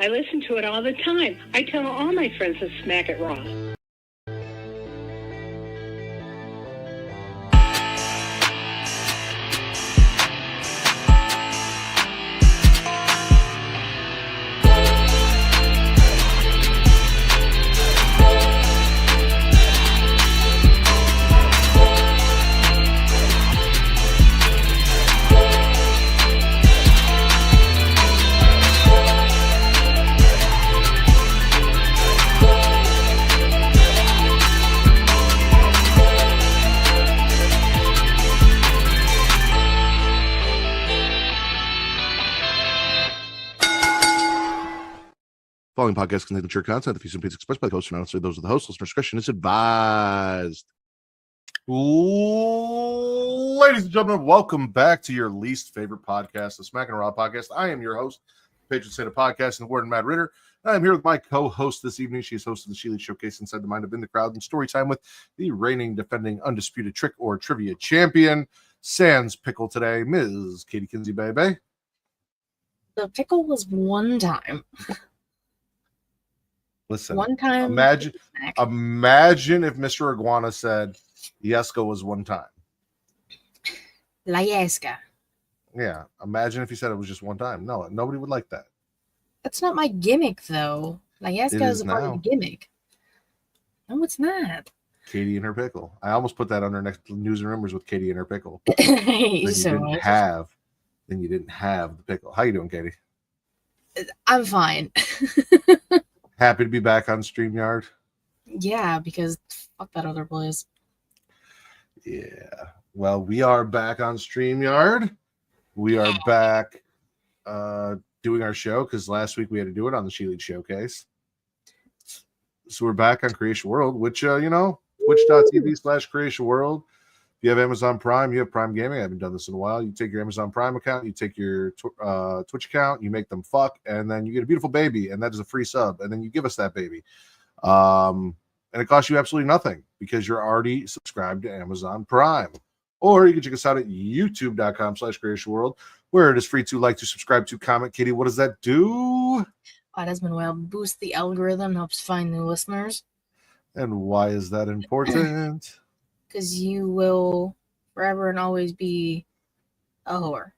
I listen to it all the time. I tell all my friends to smack it raw. Following podcast contains mature content. The views and opinions expressed by the host are not necessarily those of the host. Listener discretion is advised. Ladies and gentlemen, welcome back to your least favorite podcast, the Smackin' Raw podcast. I am your host, patron saint of podcast, and the Warden Matt Ritter. I'm here with my co-host this evening. She is hosting the Shealy Showcase Inside the Mind of In the Crowd and story time with the reigning, defending, undisputed trick or trivia champion, Sans Pickle today, Ms. Katie Kinsey, baby. The pickle was one time. Listen, one time. Imagine if Mr. Iguana said Yeska was one time. La Yeska. Yeah. Imagine if he said it was just one time. No, nobody would like that. That's not my gimmick, though. La Yeska is a part of the gimmick. No, it's not. Katie and her pickle. I almost put that under next news and rumors with Katie and her pickle. Then you didn't have the pickle. How you doing, Katie? I'm fine. Happy to be back on StreamYard. Yeah, because fuck that other place. Yeah. Well, we are back on StreamYard. We are back doing our show because last week we had to do it on the Shealy Showcase. So we're back on Creation World, which, twitch.tv/Creation World. If you have Amazon Prime, you have Prime Gaming. I haven't done this in a while. You take your Amazon Prime account, you take your Twitch account, you make them fuck, and then you get a beautiful baby, and that is a free sub, and then you give us that baby. And it costs you absolutely nothing because you're already subscribed to Amazon Prime. Or you can check us out at youtube.com/Creation World, where it is free to like, to subscribe, to comment. Katie, what does that do? That has been well. Boost the algorithm, helps find new listeners. And why is that important? Because you will forever and always be a whore.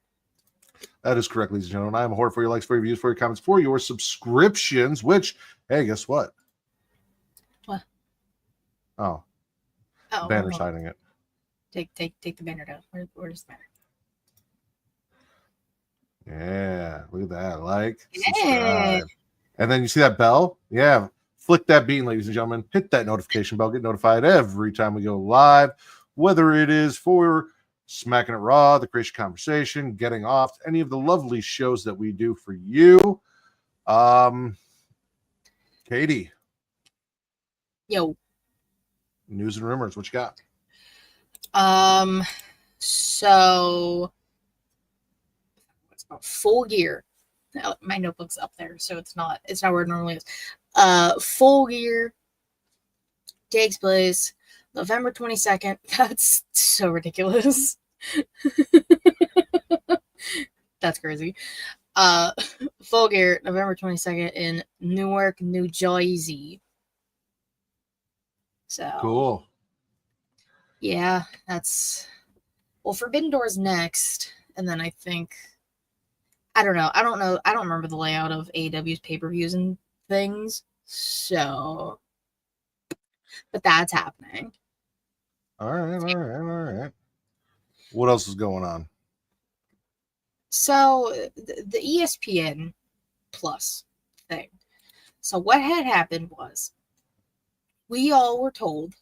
That is correct, ladies and gentlemen. I am a whore for your likes, for your views, for your comments, for your subscriptions, which, hey, guess what? What? Oh. Banner's hiding it. Take the banner down. Where's the banner? Yeah, look at that. Like, yeah. Subscribe. And then you see that bell? Yeah. Flick that bean, ladies and gentlemen. Hit that notification bell. Get notified every time we go live, whether it is for Smackin' It Raw, the Creation Conversation, Getting Off, any of the lovely shows that we do for you. Katie. Yo. News and rumors. What you got? So Full Gear. My notebook's up there, so it's not where it normally is. Full Gear takes place November 22nd. That's so ridiculous. That's crazy. Full Gear, November 22nd in Newark, New Jersey. So cool. Yeah, that's Forbidden Door's next, and then I think I don't know. I don't remember the layout of AEW's pay-per-views and things. So, but that's happening. All right. What else is going on? So, the ESPN Plus thing. So, what had happened was we all were told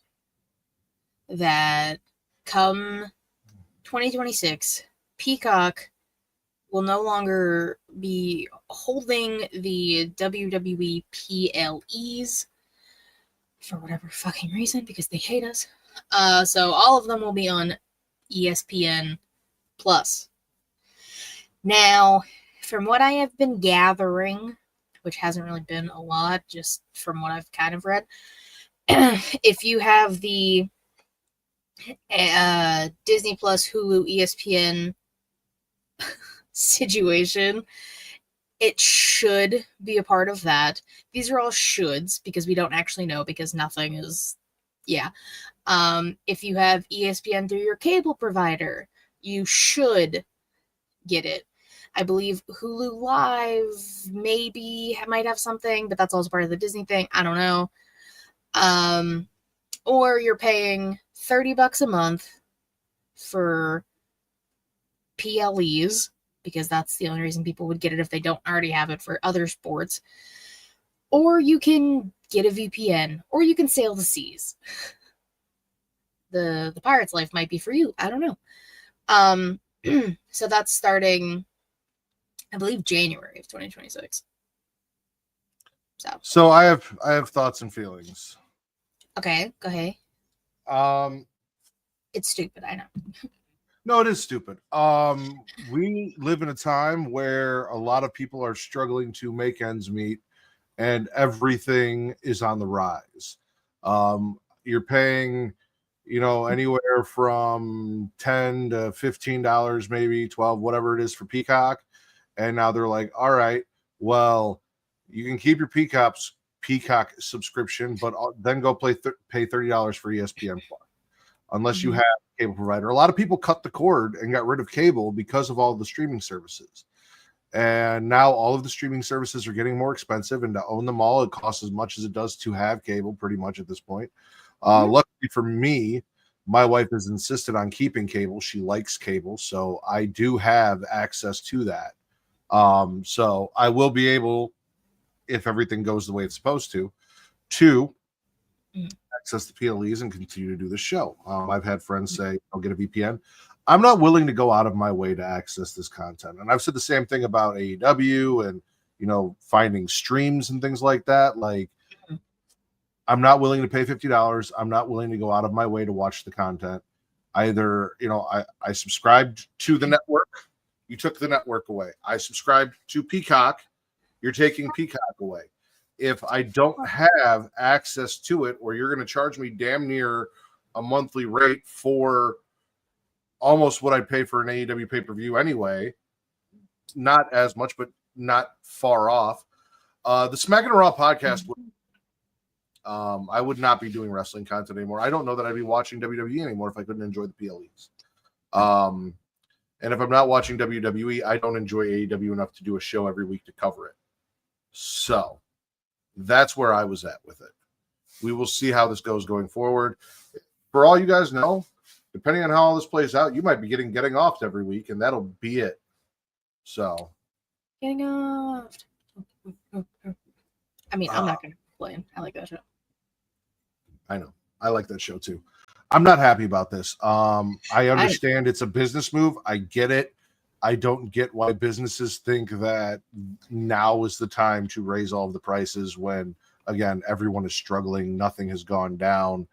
that come 2026, Peacock will no longer be holding the WWE PLEs for whatever fucking reason, because they hate us. So all of them will be on ESPN Plus. Now, from what I have been gathering, which hasn't really been a lot, just from what I've kind of read, if you have the Disney Plus, Hulu, ESPN situation, It should be a part of that. These are all shoulds because we don't actually know because nothing is, yeah. If you have ESPN through your cable provider, you should get it. I believe Hulu Live might have something, but that's also part of the Disney thing. I don't know. Or you're paying $30 a month for PLEs, because that's the only reason people would get it if they don't already have it for other sports. Or you can get a VPN, or you can sail the seas. The pirate's life might be for you. I don't know. So that's starting, I believe, January of 2026. So I have thoughts and feelings. Okay, go ahead. It's stupid, I know. No, it is stupid. We live in a time where a lot of people are struggling to make ends meet, and everything is on the rise. You're paying, anywhere from $10 to $15, maybe $12, whatever it is for Peacock. And now they're like, all right, well, you can keep your Peacock subscription, but then go pay $30 for ESPN Plus, unless you have a cable provider. A lot of people cut the cord and got rid of cable because of all the streaming services. And now all of the streaming services are getting more expensive, and to own them all, it costs as much as it does to have cable pretty much at this point. Luckily for me, my wife has insisted on keeping cable. She likes cable, so I do have access to that. So I will be able, if everything goes the way it's supposed to access the PLEs and continue to do the show. I've had friends say, I'll get a VPN. I'm not willing to go out of my way to access this content. And I've said the same thing about AEW and, finding streams and things like that. Like, I'm not willing to pay $50. I'm not willing to go out of my way to watch the content. Either, I subscribed to the network. You took the network away. I subscribed to Peacock. You're taking Peacock away. If I don't have access to it, or you're going to charge me damn near a monthly rate for almost what I'd pay for an AEW pay-per-view anyway, not as much, but not far off. The Smackdown Raw podcast would I would not be doing wrestling content anymore. I don't know that I'd be watching WWE anymore if I couldn't enjoy the PLEs. And if I'm not watching WWE, I don't enjoy AEW enough to do a show every week to cover it. So that's where I was at with it. We will see how this goes going forward. For all you guys know, depending on how all this plays out, you might be getting off every week, and that'll be it. So getting off. I mean, I'm not going to complain. I like that show. I know. I like that show too. I'm not happy about this. I understand it's a business move. I get it. I don't get why businesses think that now is the time to raise all of the prices when, again, everyone is struggling. Nothing has gone down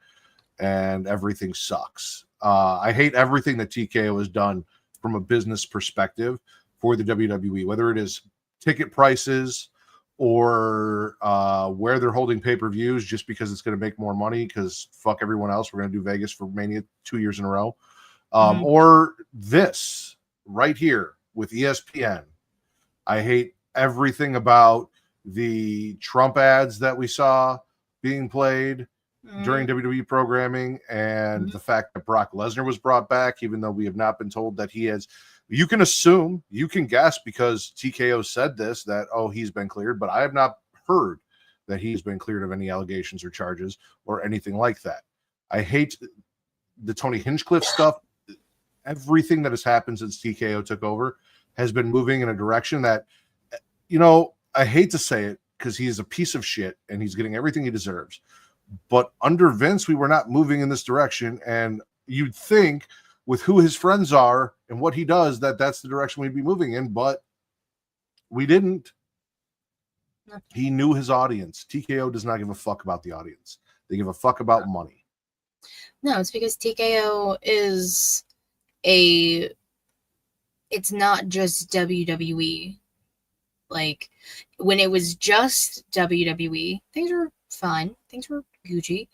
and everything sucks. I hate everything that TKO has done from a business perspective for the WWE, whether it is ticket prices or where they're holding pay-per-views just because it's going to make more money because fuck everyone else. We're going to do Vegas for Mania 2 years in a row. Or this right here with ESPN. I hate everything about the Trump ads that we saw being played during WWE programming and the fact that Brock Lesnar was brought back, even though we have not been told that he has. You can assume, you can guess because TKO said this, that, he's been cleared, but I have not heard that he's been cleared of any allegations or charges or anything like that. I hate the Tony Hinchcliffe stuff. Everything that has happened since TKO took over has been moving in a direction that, I hate to say it because he is a piece of shit and he's getting everything he deserves. But under Vince, we were not moving in this direction. And you'd think with who his friends are and what he does, that's the direction we'd be moving in, but we didn't. He knew his audience. TKO does not give a fuck about the audience. They give a fuck about money. No, it's because TKO is it's not just WWE. Like, when it was just WWE, things were fine. Things were Gucci.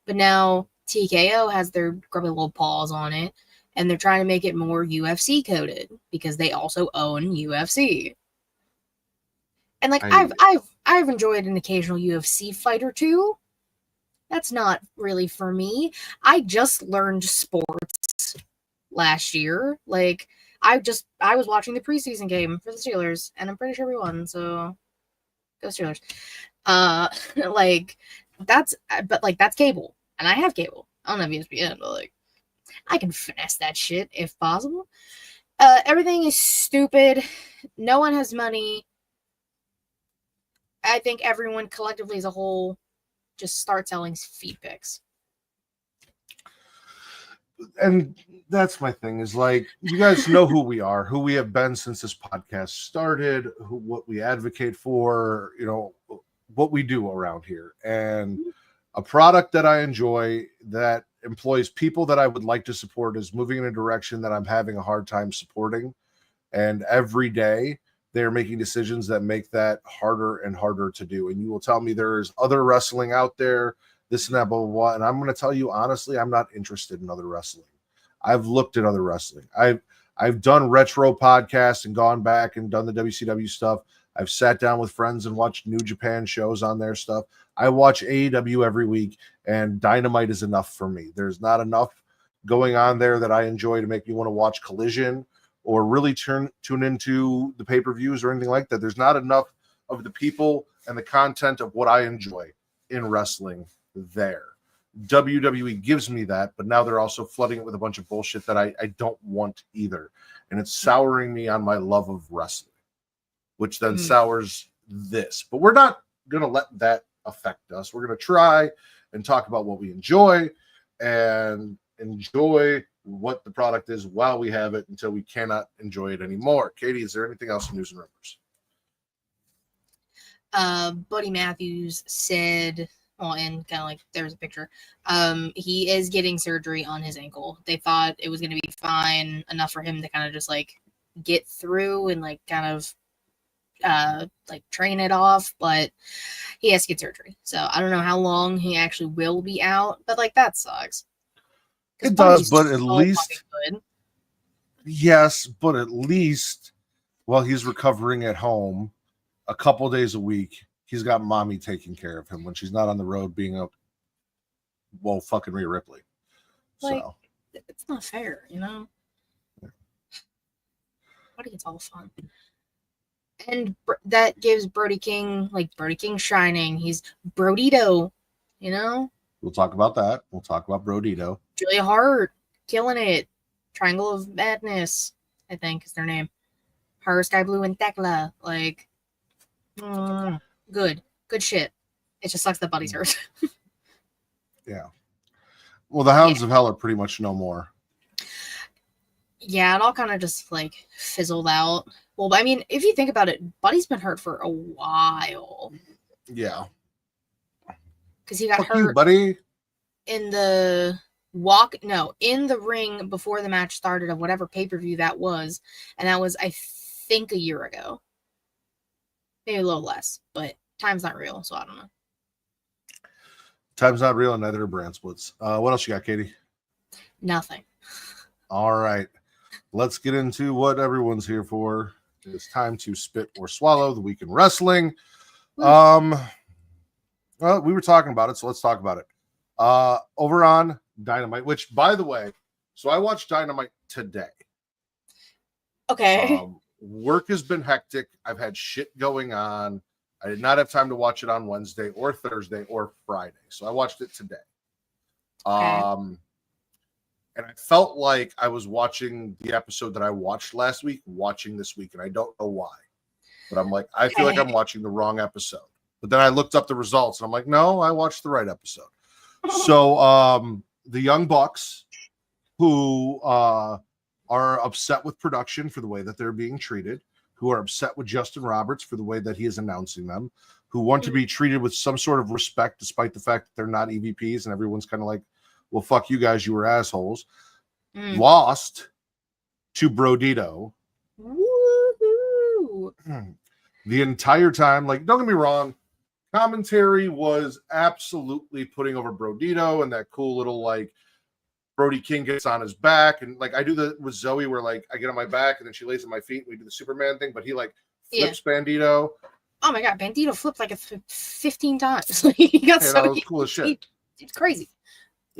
But now TKO has their grubby little paws on it, and they're trying to make it more UFC coded because they also own UFC. And like I've enjoyed an occasional UFC fight or two. That's not really for me. I just learned sports last year. Like I was watching the preseason game for the Steelers, and I'm pretty sure we won. So go Steelers. Like that's cable, and I have cable. I don't have ESPN, but like I can finesse that shit if possible. Everything is stupid. No one has money. I think everyone collectively as a whole just start selling feed pics. And that's my thing is like, you guys know who we are, who we have been since this podcast started, what we advocate for, you know, what we do around here. And a product that I enjoy that employs people that I would like to support is moving in a direction that I'm having a hard time supporting. And every day they're making decisions that make that harder and harder to do. And you will tell me there's other wrestling out there, this and that, blah, blah, blah. And I'm going to tell you, honestly, I'm not interested in other wrestling. I've looked at other wrestling. I've done retro podcasts and gone back and done the WCW stuff. I've sat down with friends and watched New Japan shows on their stuff. I watch AEW every week, and Dynamite is enough for me. There's not enough going on there that I enjoy to make me want to watch Collision or really tune into the pay-per-views or anything like that. There's not enough of the people and the content of what I enjoy in wrestling there. WWE gives me that, but now they're also flooding it with a bunch of bullshit that I don't want either. And it's souring me on my love of wrestling, which then sours this. But we're not going to let that affect us. We're going to try and talk about what we enjoy and enjoy what the product is while we have it until we cannot enjoy it anymore. Katie, is there anything else in news and rumors? Buddy Matthews said, well, and kind of like there's a picture. He is getting surgery on his ankle. They thought it was going to be fine enough for him to kind of just like get through and like kind of like train it off, but he has to get surgery. So I don't know how long he actually will be out, but like that sucks. It does, but at least yes, but at least while he's recovering at home a couple days a week, he's got mommy taking care of him when she's not on the road being a fucking Rhea Ripley. Like, so it's not fair, you know. I think it's all fun. And that gives Brody King shining. He's Brodito, you know? We'll talk about that. We'll talk about Brodito. Julia Hart, killing it. Triangle of Madness, I think is their name. Her, Sky Blue, and Thekla. Like, good shit. It just sucks that Buddy's hurt. Yeah. Well, the Hounds of Hell are pretty much no more. Yeah, it all kind of just like fizzled out. Well, I mean, if you think about it, Buddy's been hurt for a while. Yeah. Because he got Fuck hurt, you, buddy. in the ring before the match started of whatever pay-per-view that was. And that was, I think, a year ago. Maybe a little less, but time's not real, so I don't know. Time's not real, and neither are brand splits. What else you got, Katie? Nothing. All right. Let's get into what everyone's here for. It's time to spit or swallow the week in wrestling. Well, we were talking about it, so let's talk about it. Over on Dynamite, which, by the way, so I watched Dynamite today. Okay. Work has been hectic. I've had shit going on. I did not have time to watch it on Wednesday or Thursday or Friday, so I watched it today. Okay. And I felt like I was watching the episode that I watched last week, watching this week, and I don't know why. But I'm like, I feel like I'm watching the wrong episode. But then I looked up the results, and I'm like, no, I watched the right episode. So the Young Bucks, who are upset with production for the way that they're being treated, who are upset with Justin Roberts for the way that he is announcing them, who want to be treated with some sort of respect despite the fact that they're not EVPs, and everyone's kind of like, well, fuck you guys, you were assholes. Lost to Brodito. Woo-hoo. The entire time, like, don't get me wrong, commentary was absolutely putting over Brodito and that cool little, like, Brody King gets on his back. And, like, I do that with Zoe where, like, I get on my back and then she lays on my feet and we do the Superman thing, but he, like, flips Bandito. Oh my god, Bandito flipped like 15 times. He got Hey, so that was cool as shit. It's crazy.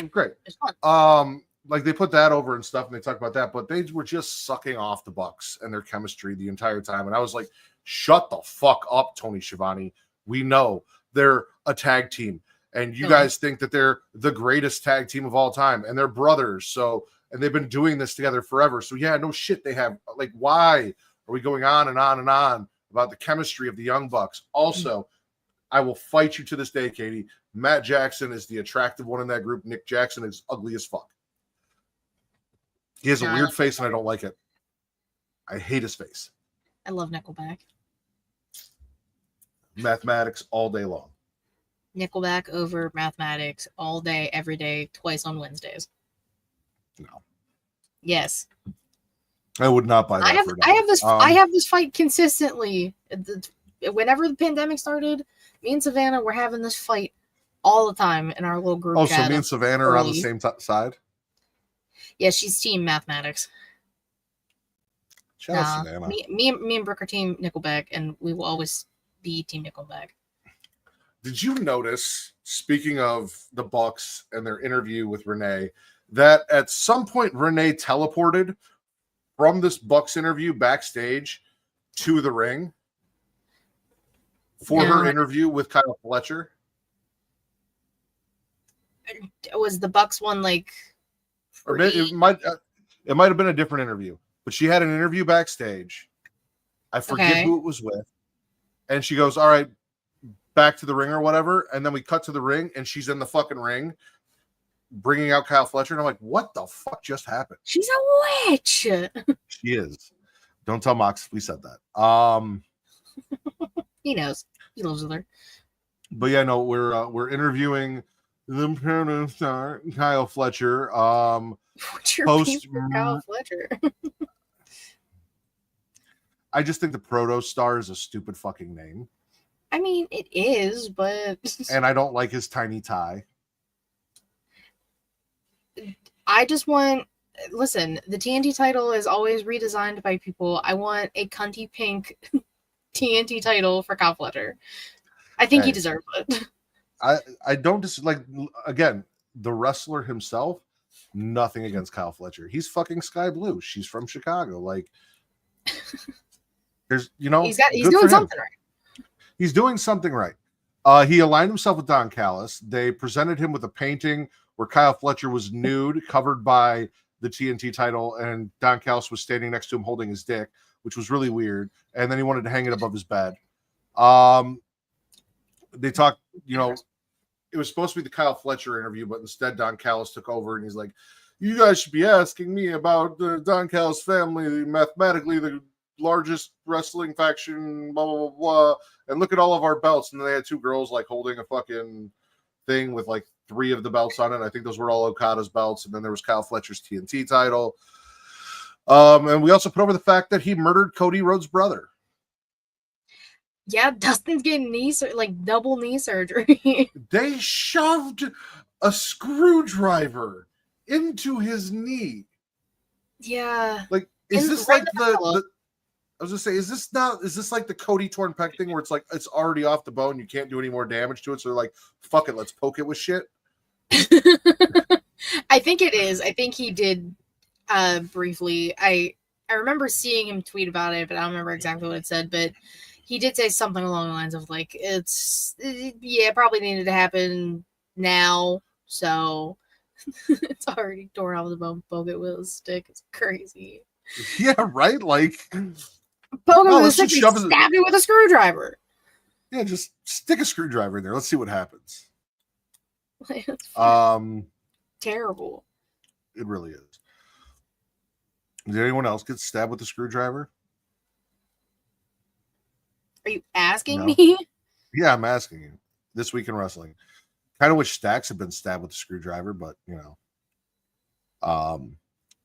Great. It's fun. Like they put that over and stuff, and they talk about that, but they were just sucking off the Bucks and their chemistry the entire time. And I was like, shut the fuck up, Tony Schiavone. We know they're a tag team, and you guys think that they're the greatest tag team of all time, and they're brothers. So, and they've been doing this together forever. So yeah, no shit. They have, like, why are we going on and on and on about the chemistry of the Young Bucks? Also, I will fight you to this day, Katie. Matt Jackson is the attractive one in that group. Nick Jackson is ugly as fuck. He has a weird face, and I don't like it. I hate his face. I love Nickelback. Mathematics all day long. Nickelback over mathematics all day, every day, twice on Wednesdays. No. Yes. I would not buy that. I have this fight consistently. Whenever the pandemic started, me and Savannah were having this fight all the time in our little group. Oh, so me and Savannah are on the same side? Yeah, she's team mathematics. Savannah. Me and Brooke are team Nickelback, and we will always be team Nickelback. Did you notice, speaking of the Bucks and their interview with Renee, that at some point Renee teleported from this Bucks interview backstage to the ring for her interview with Kyle Fletcher? Was the Bucks one like? Or it might have been a different interview, but she had an interview backstage. I forget who it was with, and she goes, "All right, back to the ring or whatever." And then we cut to the ring, and she's in the fucking ring, bringing out Kyle Fletcher, and I'm like, "What the fuck just happened?" She's a witch. She is. Don't tell Mox we said that. He knows. He lives with her. But yeah, no, we're interviewing the Proto Star Kyle Fletcher. What's your beef for Kyle Fletcher? I just think the Proto Star is a stupid fucking name. I mean, it is, but and I don't like his tiny tie. I just want. Listen, the TNT title is always redesigned by people. I want a cunty pink TNT title for Kyle Fletcher. I think he deserves it. I don't like, again, the wrestler himself, nothing against Kyle Fletcher. He's fucking sky blue. She's from Chicago. Like, there's, he's doing something right. He's doing something right. He aligned himself with Don Callis. They presented him with a painting where Kyle Fletcher was nude, covered by the TNT title, and Don Callis was standing next to him holding his dick, which was really weird. And then he wanted to hang it above his bed. They talked, it was supposed to be the Kyle Fletcher interview, but instead Don Callis took over, and he's like, "You guys should be asking me about the Don Callis family, mathematically the largest wrestling faction, blah, blah, blah, blah. And look at all of our belts." And then they had two girls like holding a fucking thing with like 3 of the belts on it. I think those were all Okada's belts. And then there was Kyle Fletcher's TNT title. And we also put over the fact that he murdered Cody Rhodes' brother. Yeah, Dustin's getting double knee surgery. They shoved a screwdriver into his knee. Yeah. Like, is this like the I was gonna say, is this like the Cody torn pec thing where it's like it's already off the bone, you can't do any more damage to it, so they're like, fuck it, let's poke it with shit? I think it is. I think he did briefly. I remember seeing him tweet about it, but I don't remember exactly what it said, but he did say something along the lines of like, it probably needed to happen now, so it's already torn off the bone, poke it with a stick. It's crazy. Yeah, right? Like, poke it with a stick and stab it with a screwdriver. Yeah, just stick a screwdriver in there. Let's see what happens. Terrible. It really is. Did anyone else get stabbed with a screwdriver? Are you asking me? Yeah, I'm asking you. This week in wrestling. Kind of wish Stacks had been stabbed with a screwdriver, but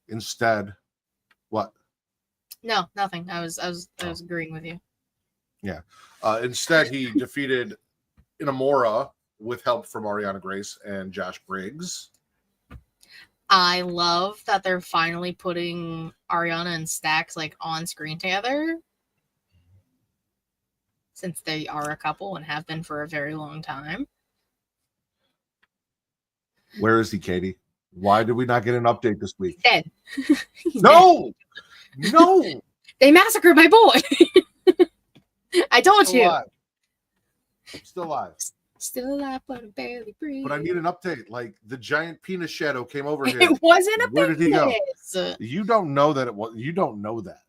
instead, what? No, nothing. I was agreeing with you. Yeah. Instead, he defeated Inamura with help from Ariana Grace and Josh Briggs. I love that they're finally putting Ariana and Stacks like on screen together. since they are a couple and have been for a very long time. Where is he, Katie? Why did we not get an update this week? Dead. He's No! dead. No! They massacred my boy. I told Still you. alive. Still alive. Still alive, but I'm barely breathing. But I need an update. Like, the giant penis shadow came over here. It wasn't a Where did he go? penis. You don't know that it was. You don't know that.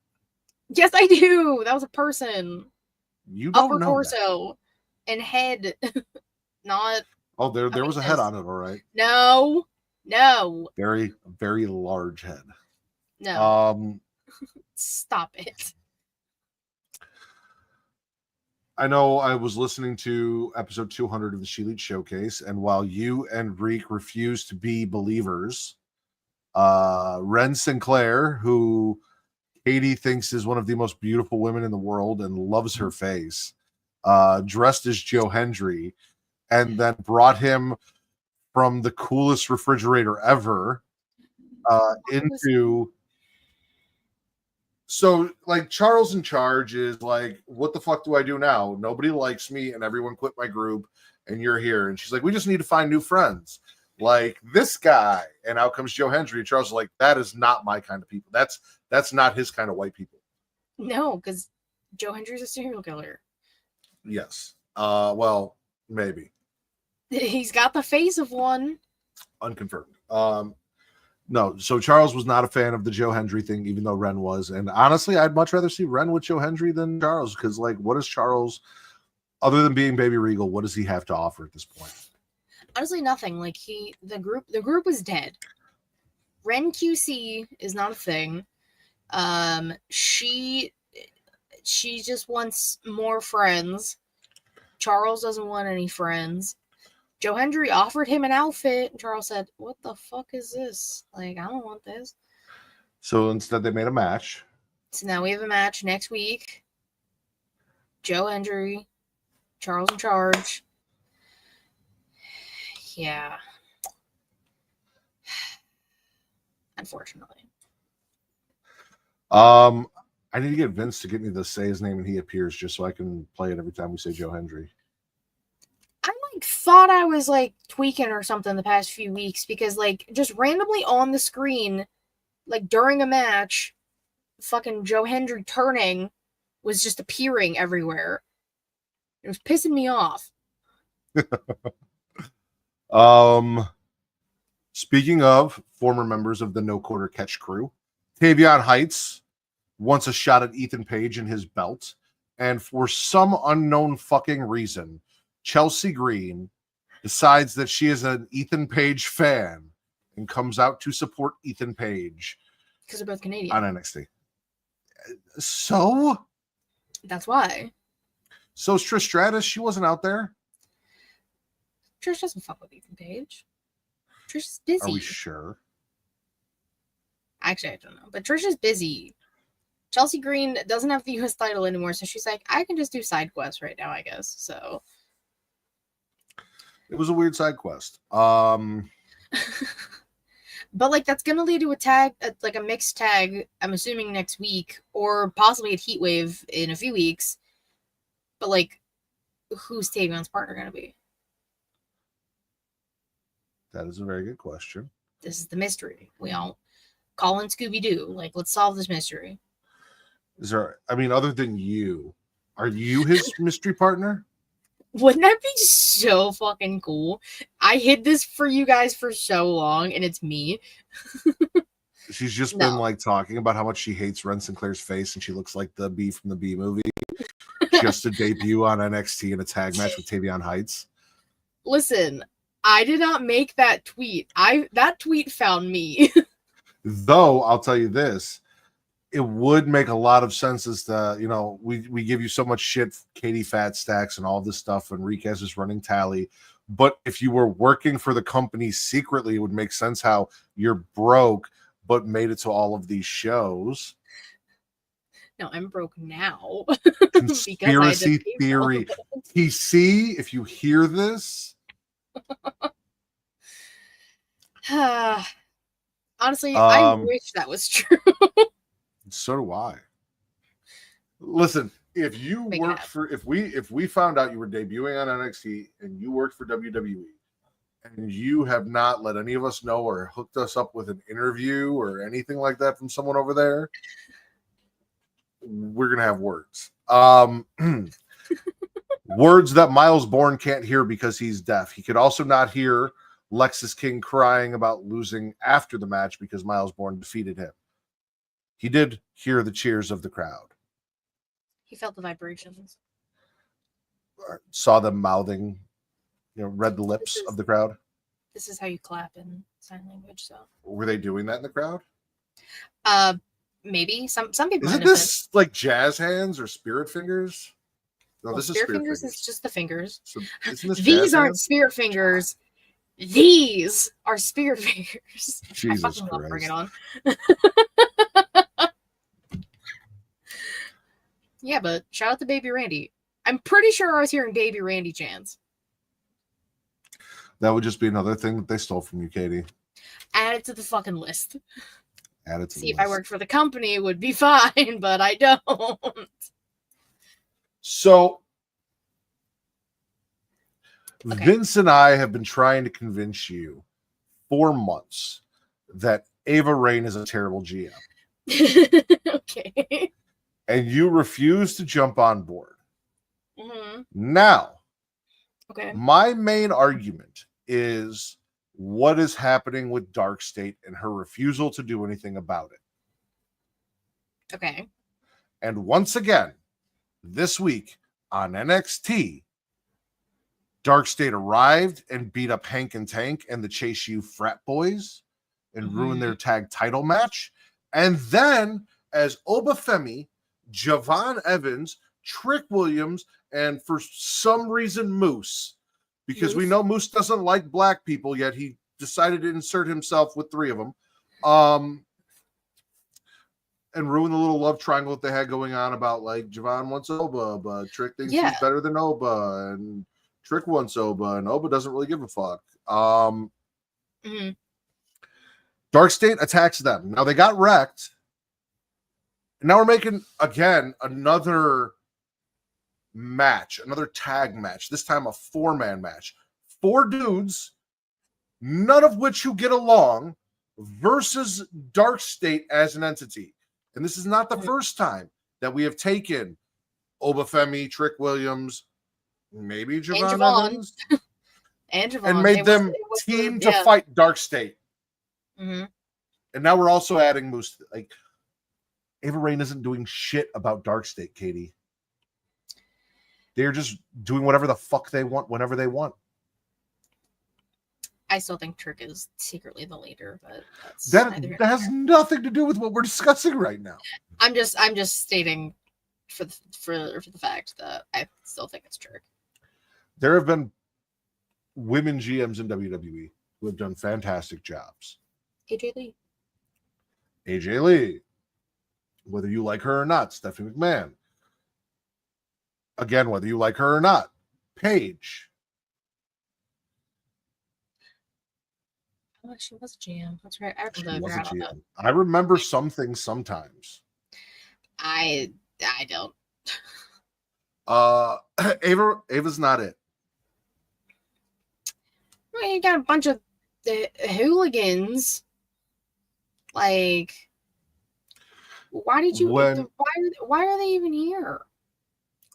Yes, I do. That was a person. You don't Upper know torso and head. Not. Oh, there was a head on it, all right. No. Very, very large head. No. Stop it. I know I was listening to episode 200 of the She Lead Showcase, and while you and Reek refuse to be believers, Ren Sinclair, who Katie thinks is one of the most beautiful women in the world and loves her face, dressed as Joe Hendry, and then brought him from the coolest refrigerator ever into... So, like, Charles in Charge is like, what the fuck do I do now? Nobody likes me and everyone quit my group and you're here. And she's like, we just need to find new friends. Like this guy. And out comes Joe Hendry. And Charles is like, that is not my kind of people. That's not his kind of white people. No, because Joe Hendry's a serial killer. Yes. Well, maybe. He's got the face of one. Unconfirmed. No, so Charles was not a fan of the Joe Hendry thing, even though Ren was. And honestly, I'd much rather see Ren with Joe Hendry than Charles, because, like, what is Charles, other than being Baby Regal, what does he have to offer at this point? Honestly, nothing. Like, the group is dead. Ren QC is not a thing. She just wants more friends. Charles doesn't want any friends. Joe Hendry offered him an outfit, and Charles said, what the fuck is this? Like, I don't want this. So instead, they made a match. So now we have a match next week. Joe Hendry, Charles in Charge. Yeah. Unfortunately. I need to get Vince to get me to say his name and he appears just so I can play it every time we say Joe Hendry. Thought I was like tweaking or something the past few weeks because like just randomly on the screen, like during a match, fucking Joe Hendry turning was just appearing everywhere. It was pissing me off. Speaking of former members of the No Quarter Catch crew, Tavion Heights wants a shot at Ethan Page and his belt, and for some unknown fucking reason, Chelsea Green decides that she is an Ethan Page fan and comes out to support Ethan Page. Because they're both Canadian. On NXT. So? That's why. So is Trish Stratus, she wasn't out there? Trish doesn't fuck with Ethan Page. Trish is busy. Are we sure? Actually, I don't know. But Trish is busy. Chelsea Green doesn't have the US title anymore, so she's like, I can just do side quests right now, I guess. So... It was a weird side quest. But like that's gonna lead to a tag, like a mixed tag. I'm assuming next week, or possibly at Heatwave in a few weeks. But like, who's Tavion's partner gonna be? That is a very good question. This is the mystery. We all call in Scooby Doo. Like, let's solve this mystery. Is there? I mean, other than you, are you his mystery partner? Wouldn't that be so fucking cool? I hid this for you guys for so long, and it's me. She's just been like talking about how much she hates Ren Sinclair's face, and she looks like the Bee from the Bee movie. Just to debut on NXT in a tag match with Tavion Heights. Listen, I did not make that tweet. That tweet found me. Though I'll tell you this. It would make a lot of sense as to, you know, we give you so much shit, Katie Fat Stacks and all this stuff, and Recast is running tally. But if you were working for the company secretly, it would make sense how you're broke, but made it to all of these shows. No, I'm broke now. Conspiracy theory. TC, if you hear this. Honestly, I wish that was true. So do I. Listen, If you Make it worked happen. for if we found out you were debuting on NXT and you worked for WWE and you have not let any of us know or hooked us up with an interview or anything like that from someone over there, we're gonna have words. Words that Myles Bourne can't hear because he's deaf. He could also not hear Lexis King crying about losing after the match because Myles Bourne defeated him. He did hear the cheers of the crowd. He felt the vibrations. Saw them mouthing, read the lips of the crowd. This is how you clap in sign language. So Were they doing that in the crowd? Maybe some people. Isn't this like jazz hands or spirit fingers? No, this is spirit spirit fingers. fingers. It's just the fingers. So isn't this These jazz aren't hands? spirit fingers. These are spirit fingers. Jesus I fucking love Bring It Christ. On. Yeah, but shout out to Baby Randy. I'm pretty sure I was hearing Baby Randy chants. That would just be another thing that they stole from you, Katie. Add it to the fucking list. Add it to See, the if list. I worked for the company, it would be fine, but I don't. So Okay. Vince and I have been trying to convince you for months that Ava Raine is a terrible GM. Okay. And you refuse to jump on board. Mm-hmm. Now, Okay. my main argument is what is happening with Dark State and her refusal to do anything about it. Okay. And once again, this week on NXT, Dark State arrived and beat up Hank and Tank and the Chase U frat boys and ruined their tag title match. And then, as Oba Femi, Javon Evans, Trick Williams, and for some reason Moose, because we know Moose doesn't like black people, yet he decided to insert himself with three of them, and ruin the little love triangle that they had going on about like Javon wants Oba, but Trick thinks he's better than Oba, and Trick wants Oba, and Oba doesn't really give a fuck. Dark State attacks them. Now they got wrecked. And now we're making, again, another match, another tag match, this time a 4-man match. 4 dudes, none of which who get along, versus Dark State as an entity. And this is not the first time that we have taken Oba Femi, Trick Williams, maybe Javon Evans, and made them team to fight Dark State. And now we're also adding Moose. Like, Ava Raine isn't doing shit about Dark State, Katie. They're just doing whatever the fuck they want whenever they want. I still think Trick is secretly the leader, but that has nothing to do with what we're discussing right now. I'm just stating for the fact that I still think it's Trick. There have been women GMs in WWE who have done fantastic jobs. AJ Lee. Whether you like her or not, Stephanie McMahon. Again, whether you like her or not, Paige. Oh, she was a GM. That's right. I remember some things sometimes. I don't. Ava's not it. Well, you got a bunch of hooligans. Like, why did you? Why are they even here?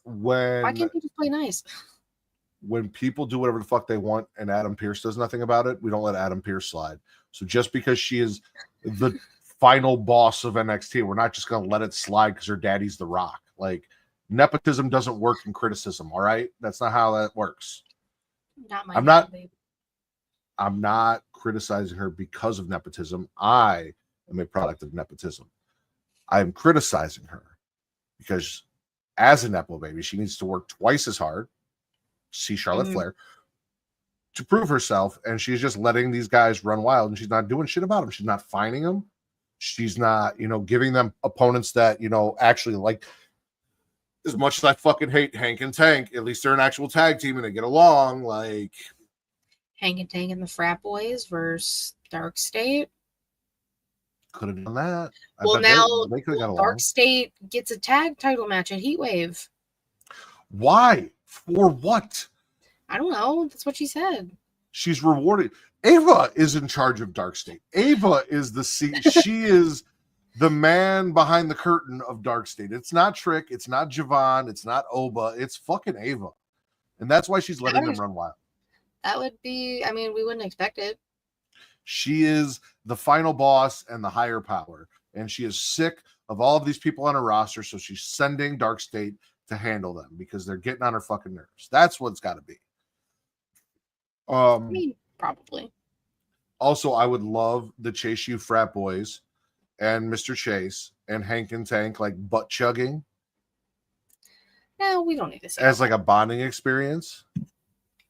Why can't they just play nice? When people do whatever the fuck they want and Adam Pearce does nothing about it, we don't let Adam Pearce slide. So just because she is the final boss of NXT, we're not just going to let it slide because her daddy's The Rock. Like, nepotism doesn't work in criticism, all right? That's not how that works. I'm not criticizing her because of nepotism. I am a product of nepotism. I am criticizing her because as a nepo baby, she needs to work twice as hard, see Charlotte Flair, to prove herself, and she's just letting these guys run wild, and she's not doing shit about them. She's not finding them. She's not, giving them opponents that, actually like. As much as I fucking hate Hank and Tank, at least they're an actual tag team and they get along. Like Hank and Tank and the Frat Boys versus Dark State. Could have done that. Well, now they could have got along. Dark State gets a tag title match at Heatwave. Why? For what? I don't know. That's what she said. She's rewarded. Ava is in charge of Dark State. Ava is she is the man behind the curtain of Dark State. It's not Trick. It's not Javon. It's not Oba. It's fucking Ava. And that's why she's letting them run wild. That would be, I mean, we wouldn't expect it. She is the final boss and the higher power. And she is sick of all of these people on her roster. So she's sending Dark State to handle them because they're getting on her fucking nerves. That's what it's got to be. I mean, probably. Also, I would love the Chase U frat boys and Mr. Chase and Hank and Tank like butt chugging. No, we don't need to see as like a bonding experience.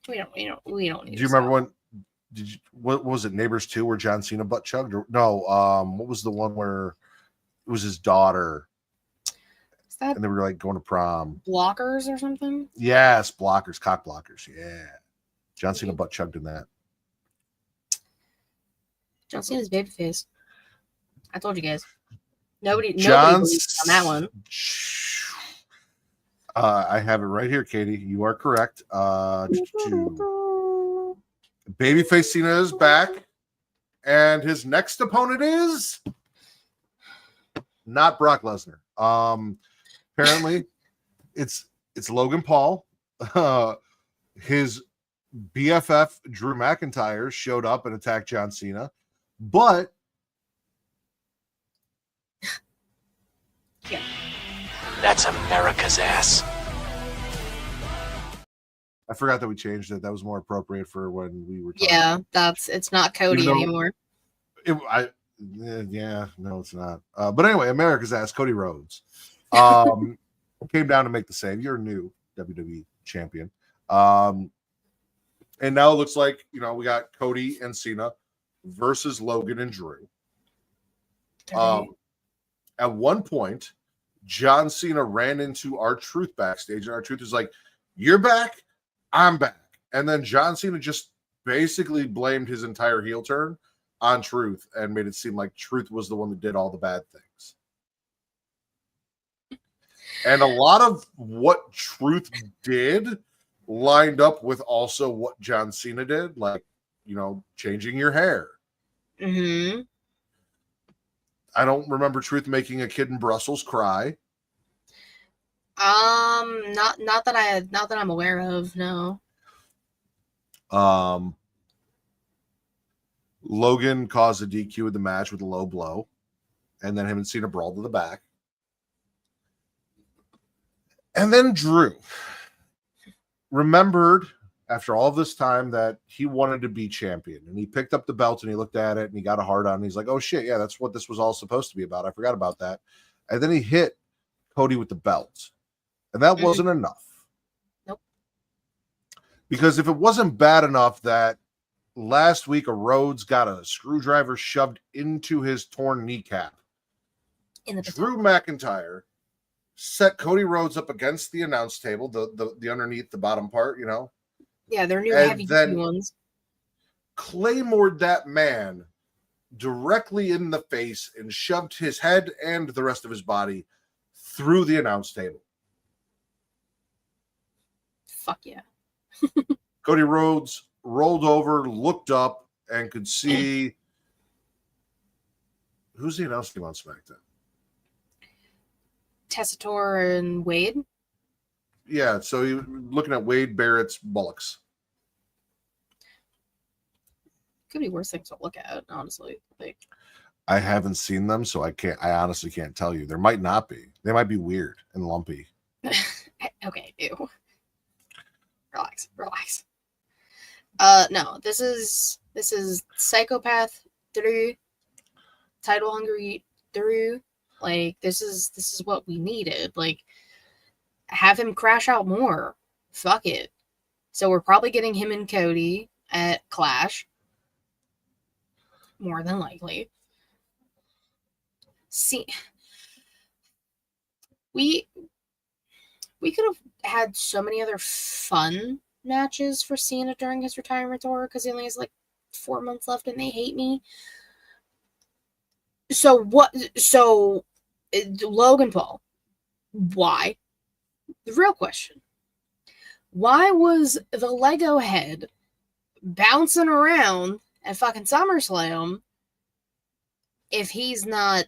We don't need. Do you remember when? Did you? What was it? Neighbors 2 where John Cena butt chugged? Or, no. What was the one where it was his daughter? Is that and they were like going to prom. Blockers or something? Yes, blockers, cock blockers. Yeah, John Cena butt chugged in that. John Cena's babyface. I told you guys. Nobody believes on that one. I have it right here, Katie. You are correct. Babyface Cena is back, and his next opponent is not Brock Lesnar. Apparently, it's Logan Paul. His BFF Drew McIntyre showed up and attacked John Cena, but yeah. That's America's ass. I forgot that we changed it. That was more appropriate for when we were talking. Yeah, it's not Cody anymore. No, it's not. But anyway, America's ass, Cody Rhodes, came down to make the save. You're a new WWE champion. And now it looks like, we got Cody and Cena versus Logan and Drew. At one point, John Cena ran into R-Truth backstage, and R-Truth is like, "You're back, I'm back." And then John Cena just basically blamed his entire heel turn on Truth and made it seem like Truth was the one that did all the bad things. And a lot of what Truth did lined up with also what John Cena did, like, changing your hair. Mm-hmm. I don't remember Truth making a kid in Brussels cry. Not that I'm aware of, no. Logan caused a DQ in the match with a low blow, and then him and Cena brawled to the back. And then Drew remembered after all this time that he wanted to be champion, and he picked up the belt and he looked at it and he got a hard on and he's like, "Oh shit, yeah, that's what this was all supposed to be about. I forgot about that." And then he hit Cody with the belt, and that wasn't enough. Nope. Because if it wasn't bad enough that last week a Rhodes got a screwdriver shoved into his torn kneecap, Drew McIntyre set Cody Rhodes up against the announce table, the underneath the bottom part, Yeah, they're new heavy ones. Claymored that man directly in the face and shoved his head and the rest of his body through the announce table. Fuck yeah. Cody Rhodes rolled over, looked up, and could see who's the announce team on SmackDown? Tessitore and Wade. Yeah, so he looking at Wade Barrett's bullocks. Could be worse things to look at, honestly. I haven't seen them, so I honestly can't tell you. There might not be. They might be weird and lumpy. Okay, ew. Relax. No, this is psychopath Drew, title hungry Drew. Like, this is what we needed. Like, have him crash out more. Fuck it. So we're probably getting him and Cody at Clash. More than likely. See, we could have had so many other fun matches for Cena during his retirement tour because he only has like 4 months left and they hate me. So what? So Logan Paul. Why? The real question. Why was the Lego head bouncing around at fucking SummerSlam if he's not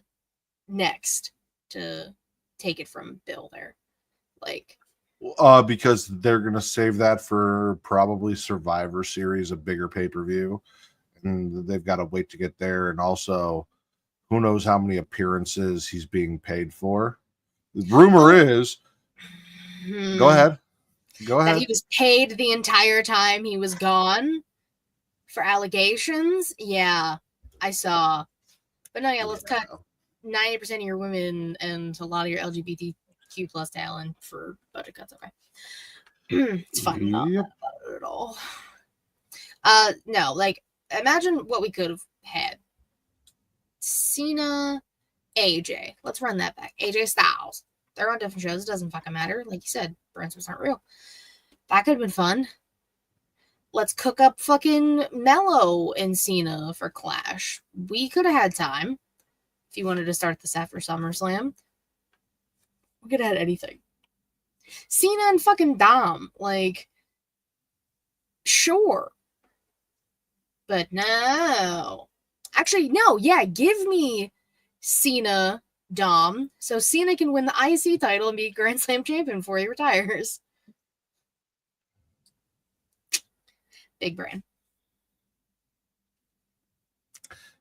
next to take it from Bill there? Like, because they're gonna save that for probably Survivor Series, a bigger pay-per-view, and they've got to wait to get there. And also, who knows how many appearances he's being paid for? The rumor is, go ahead. That he was paid the entire time he was gone for allegations. Yeah, I saw. But no, yeah, let's cut 90% of your women and a lot of your LGBTQ plus talent for budget cuts. Okay. It's fine. I'm not mad about it at all. No, like, imagine what we could have had. Cena, AJ. Let's run that back. AJ Styles. They're on different shows. It doesn't fucking matter. Like you said, brands aren't real. That could have been fun. Let's cook up fucking Mello and Cena for Clash. We could have had time if you wanted to start this after SummerSlam. We could have had anything. Cena and fucking Dom. Like, sure. But no. Actually, no. Yeah, give me Cena, Dom, so Cena can win the IC title and be Grand Slam champion before he retires. Big brain.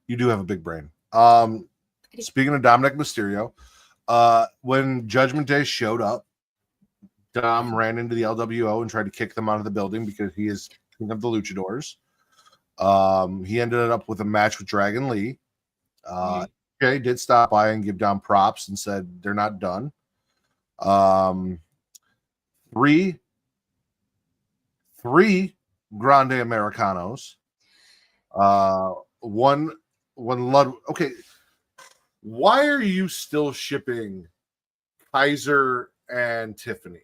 You do have a big brain. Speaking of Dominic Mysterio, when Judgment Day showed up, Dom ran into the LWO and tried to kick them out of the building because he is king of the luchadors. He ended up with a match with Dragon Lee. Okay, did stop by and give Dom props and said they're not done. Three Grande Americanos. One Lud. Okay, why are you still shipping Kaiser and Tiffany?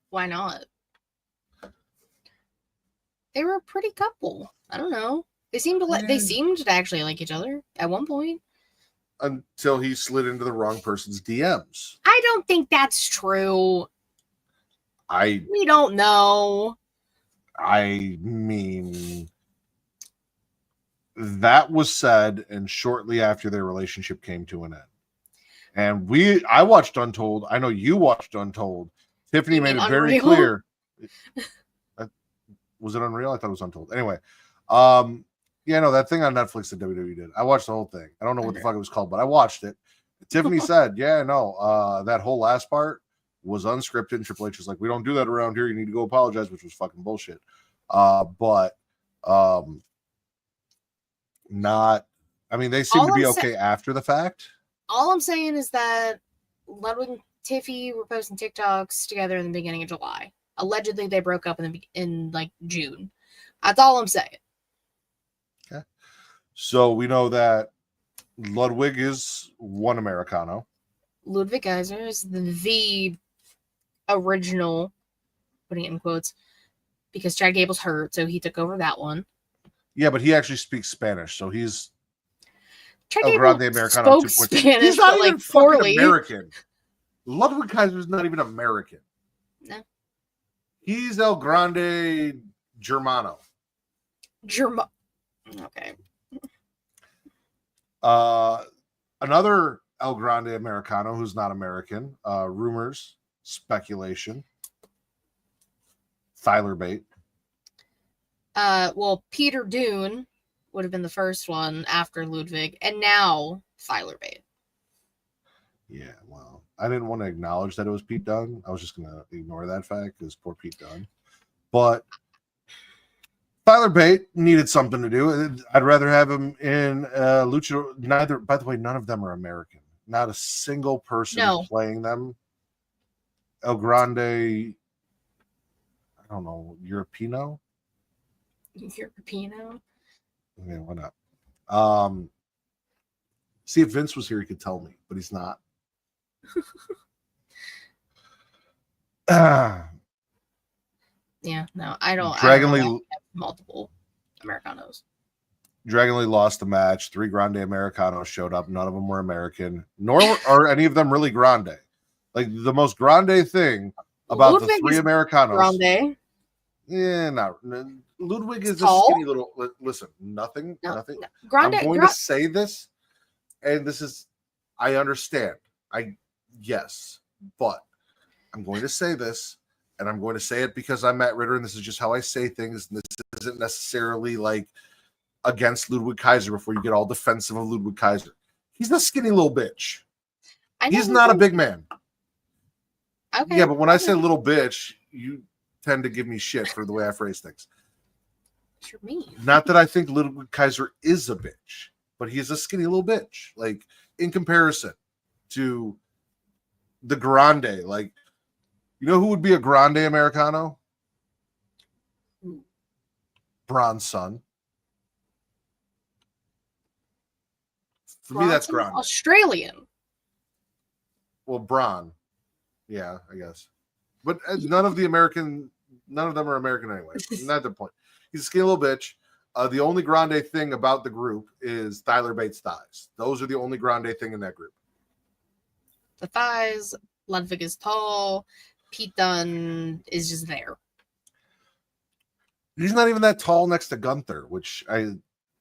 Why not? They were a pretty couple. I don't know. They seemed to actually like each other at one point. Until he slid into the wrong person's DMs. I don't think that's true. We don't know. I mean, that was said, and shortly after their relationship came to an end. And I watched Untold. I know you watched Untold. Tiffany made it very clear. Was it Unreal? I thought it was Untold. Anyway, yeah, no, that thing on Netflix that WWE did. I watched the whole thing. I don't know what the fuck it was called, but I watched it. Tiffany said, yeah, no, that whole last part was unscripted. And Triple H was like, we don't do that around here. You need to go apologize, which was fucking bullshit. But not, I mean, they seem to be okay after the fact. All I'm saying is that Ludwig and Tiffy were posting TikToks together in the beginning of July. Allegedly, they broke up in like June. That's all I'm saying. Okay. So we know that Ludwig is one Americano. Ludwig Kaiser is the original, putting it in quotes, because Chad Gable's hurt, so he took over that one. Yeah, but he actually speaks Spanish, so he's Chad Gable spoke Spanish, he's not but even like poorly. American. Ludwig Kaiser is not even American. No. He's El Grande Germano. Okay. Another El Grande Americano who's not American. Rumors, speculation. Tyler Bate. Well, Peter Dune would have been the first one after Ludwig, and now Tyler Bate. Yeah, well, I didn't want to acknowledge that it was Pete Dunne. I was just going to ignore that fact because poor Pete Dunne. But Tyler Bate needed something to do. I'd rather have him in Lucha. By the way, none of them are American. Not a single person playing them. El Grande, I don't know, Europino? Europino? Yeah, why not? See, if Vince was here, he could tell me, but he's not. Yeah, no, I don't. Dragon I Lee don't have multiple Americanos. Dragon Lee lost the match. 3 Grande Americanos showed up. None of them were American, nor are any of them really Grande. Like, the most Grande thing about Ludwig the 3 is Americanos. Grande. Yeah, not Ludwig is Tall? a skinny little. Listen, nothing. No. Grande. I'm going to say this, and this is, I understand. Yes, but I'm going to say this, and I'm going to say it because I'm Matt Ritter, and this is just how I say things. And this isn't necessarily like against Ludwig Kaiser before you get all defensive of Ludwig Kaiser. He's a skinny little bitch. He's not a big man. Okay. Yeah, but when I say little bitch, you tend to give me shit for the way I phrase things. What you mean? Not that I think Ludwig Kaiser is a bitch, but he's a skinny little bitch. Like, in comparison to the Grande, like, you know who would be a Grande Americano? Braun's son. For me, that's Grande. Australian. Well, Braun. Yeah, I guess. But none of them are American anyway. Not the point. He's a skinny little bitch. The only Grande thing about the group is Tyler Bates' thighs. Those are the only Grande thing in that group. The thighs. Ludwig is tall. Pete Dunne is just there. He's not even that tall next to Gunther, which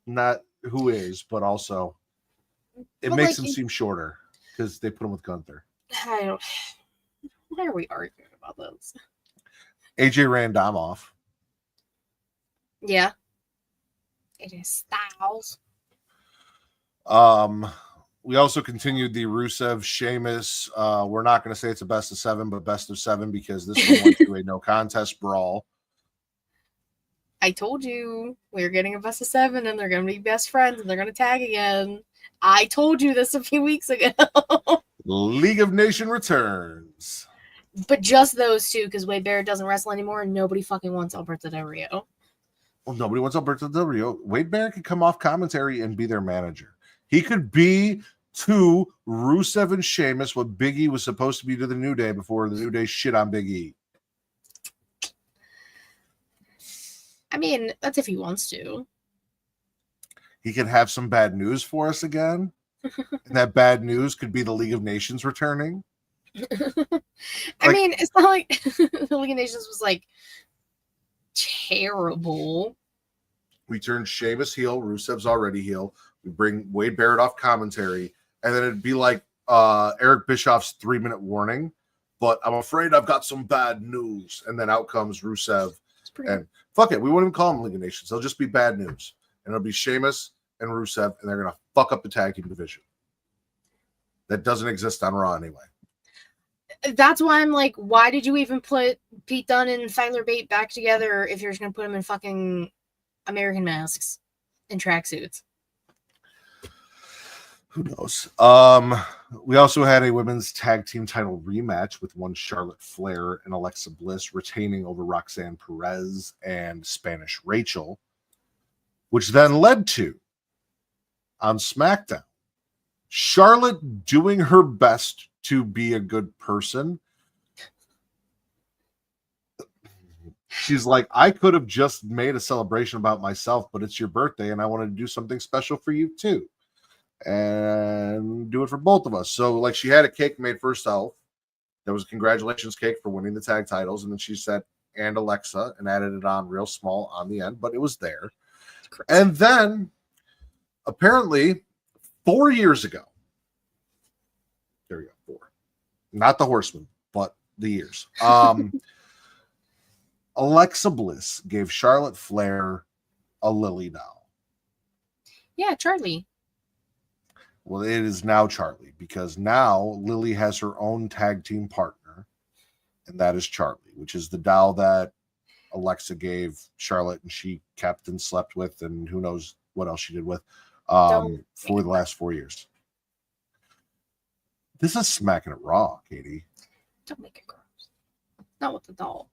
not who is, but also it makes him seem shorter because they put him with Gunther. I don't. Why are we arguing about this? AJ Randomoff. Yeah. AJ Styles. We also continued the Rusev Sheamus. We're not going to say it's a best of 7, but best of 7 because this one went to a no contest brawl. I told you we were getting a best of 7 and they're going to be best friends and they're going to tag again. I told you this a few weeks ago. League of Nations returns. But just those two, because Wade Barrett doesn't wrestle anymore and nobody fucking wants Alberto Del Rio. Well, nobody wants Alberto Del Rio. Wade Barrett could come off commentary and be their manager. He could be to Rusev and Sheamus what Big E was supposed to be to the New Day before the New Day shit on Big E. I mean, that's if he wants to. He could have some bad news for us again. And that bad news could be the League of Nations returning. I mean, it's not like the League of Nations was like terrible. We turn Sheamus heel. Rusev's already heel. We bring Wade Barrett off commentary. And then it'd be like Eric Bischoff's 3-minute warning. But I'm afraid I've got some bad news. And then out comes Rusev. And fuck it. We won't even call them League of Nations. They'll just be bad news. And it'll be Sheamus and Rusev. And they're going to fuck up the tag team division. That doesn't exist on Raw anyway. That's why I'm like, why did you even put Pete Dunne and Tyler Bate back together if you're just going to put them in fucking American masks and tracksuits? Who knows? We also had a women's tag team title rematch with one Charlotte Flair and Alexa Bliss retaining over Roxanne Perez and Spanish Rachel, which then led to, on SmackDown, Charlotte doing her best to be a good person. She's like, I could have just made a celebration about myself, but it's your birthday and I wanted to do something special for you too. And do it for both of us. So, like, she had a cake made for herself. There was a congratulations cake for winning the tag titles. And then she said, and Alexa, and added it on real small on the end, but it was there. And then, apparently, 4 years ago, there we go, 4. Not the Horseman, but the years. Alexa Bliss gave Charlotte Flair a Lily doll. Yeah, Charlie. Well, it is now Charlie because now Lily has her own tag team partner, and that is Charlie, which is the doll that Alexa gave Charlotte and she kept and slept with, and who knows what else she did with for the last 4 years. This is smacking it raw, Katie. Don't make it gross. Not with the doll.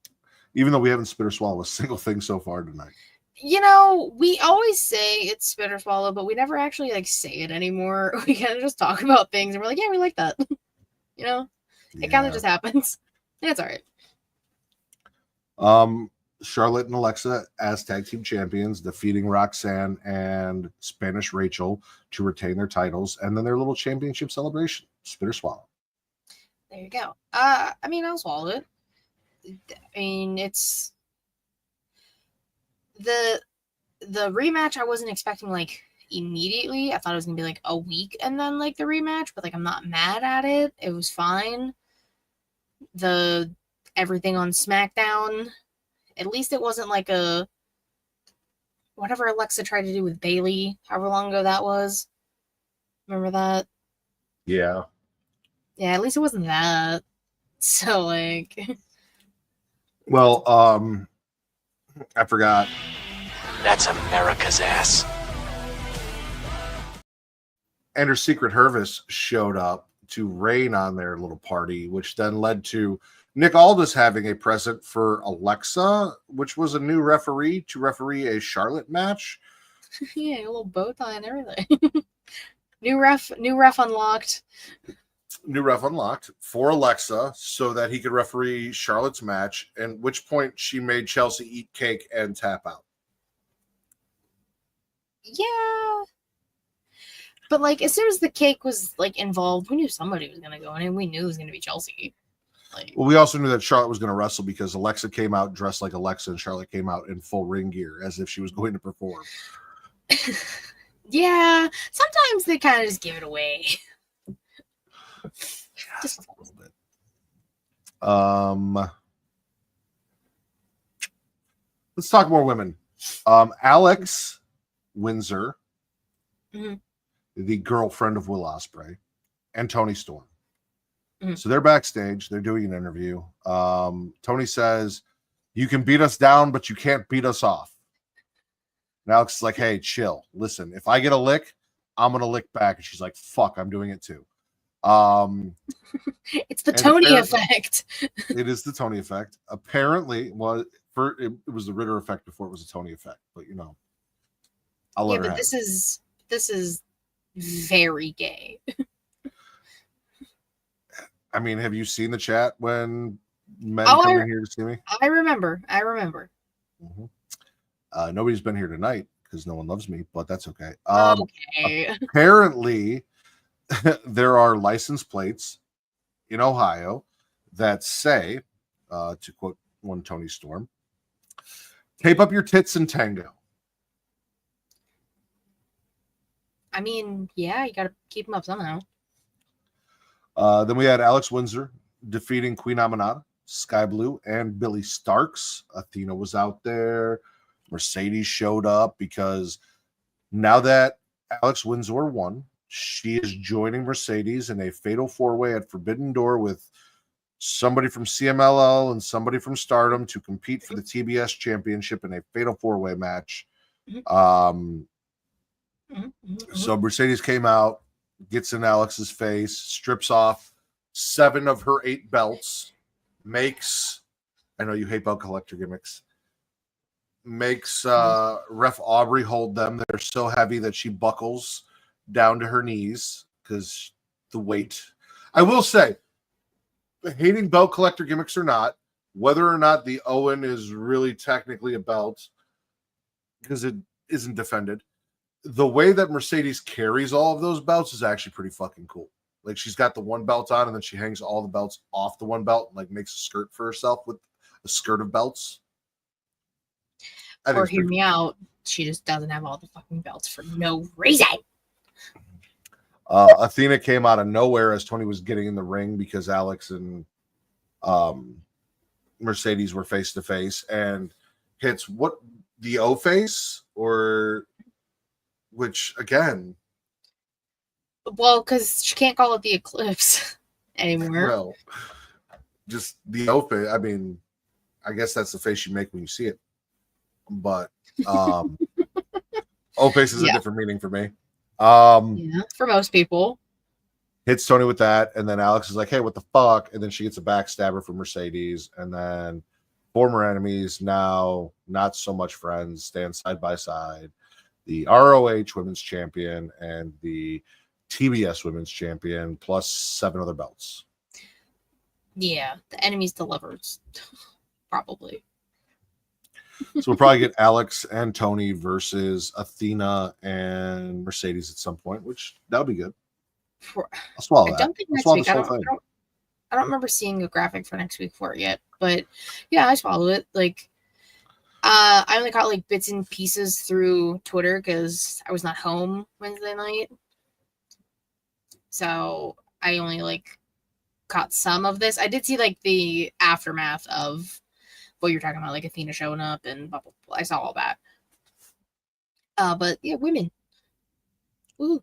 Even though we haven't spit or swallowed a single thing so far tonight. You know, we always say it's spit or swallow, but we never actually like say it anymore. We kind of just talk about things and we're like, yeah, we like that. It kind of just happens. Yeah, it's all right. Charlotte and Alexa as tag team champions, defeating Roxanne and Spanish Rachel to retain their titles, and then their little championship celebration. Spit or swallow. There you go. I mean, I'll swallow it. I mean, it's the rematch. I wasn't expecting like immediately. I thought it was gonna be like a week and then like the rematch, but like I'm not mad at it. It was fine. The everything on SmackDown, at least it wasn't like a whatever Alexa tried to do with Bailey, however long ago that was. Remember that? Yeah. Yeah, at least it wasn't that. So like Well, I forgot. That's America's ass. And her secret Hervis showed up to rain on their little party, which then led to Nick Aldis having a present for Alexa, which was a new referee to referee a Charlotte match. yeah, a little bow tie and everything. New ref unlocked. New ref unlocked for Alexa so that he could referee Charlotte's match, at which point she made Chelsea eat cake and tap out. Yeah. But like as soon as the cake was like involved, we knew somebody was gonna go in and we knew it was gonna be Chelsea. Like Well, we also knew that Charlotte was going to wrestle because Alexa came out dressed like Alexa and Charlotte came out in full ring gear as if she was going to perform. yeah, sometimes they kind of just give it away. Just a little bit. Let's talk more women. Alex Windsor, the girlfriend of Will Ospreay, and Toni Storm. So they're backstage. They're doing an interview. Tony says, "You can beat us down, but you can't beat us off." And Alex is like, "Hey, chill. Listen, if I get a lick, I'm going to lick back." And she's like, "Fuck, I'm doing it too." It's the Tony effect. It is the Tony effect. Apparently, well, it was the Ritter effect before it was a Tony effect. But, you know, I'll let her have this is very gay. I mean, have you seen the chat when men come in here to see me? I remember. Mm-hmm. Nobody's been here tonight because no one loves me, but that's okay. Okay. Apparently, there are license plates in Ohio that say, to quote one Tony Storm, "Tape up your tits and tango." I mean, yeah, you got to keep them up somehow. Then we had Alex Windsor defeating Queen Aminata, Sky Blue, and Billy Starks. Athena was out there. Mercedes showed up because now that Alex Windsor won, she is joining Mercedes in a fatal four-way at Forbidden Door with somebody from CMLL and somebody from Stardom to compete for the TBS championship in a fatal four-way match. So Mercedes came out, gets in Alex's face, strips off 7 of her 8 belts, makes, I know you hate belt collector gimmicks, makes Ref Aubrey hold them. They're so heavy that she buckles down to her knees because the weight. I will say, hating belt collector gimmicks or not, whether or not the Owen is really technically a belt, because it isn't defended, the way that Mercedes carries all of those belts is actually pretty fucking cool. Like, she's got the one belt on and then she hangs all the belts off the one belt and like makes a skirt for herself with a skirt of belts. Or hear me out, she just doesn't have all the fucking belts for no reason. Athena came out of nowhere as Tony was getting in the ring because Alex and Mercedes were face to face and hits what, the O face, or which again, well, because she can't call it the Eclipse anymore. Well, just the O face. I mean, I guess that's the face you make when you see it, but O face is a different meaning for me. Yeah, for most people. Hits Tony with that, and then Alex is like, "Hey, what the fuck?" And then she gets a backstabber from Mercedes, and then former enemies, now not so much friends, stand side by side. The ROH Women's Champion and the TBS Women's Champion, plus 7 other belts. Yeah, the enemies delivers, probably. So we'll probably get Alex and Tony versus Athena and Mercedes at some point, which that'll be good. I'll swallow I that. don't think I'll next swallow week. this whole thing. I don't remember seeing a graphic for next week for it yet, but yeah, I swallow it. Like, I only caught like bits and pieces through Twitter because I was not home Wednesday night, so I only like caught some of this. I did see like the aftermath of what you're talking about, like Athena showing up and blah, blah, blah. I saw all that. But yeah, women. Woo.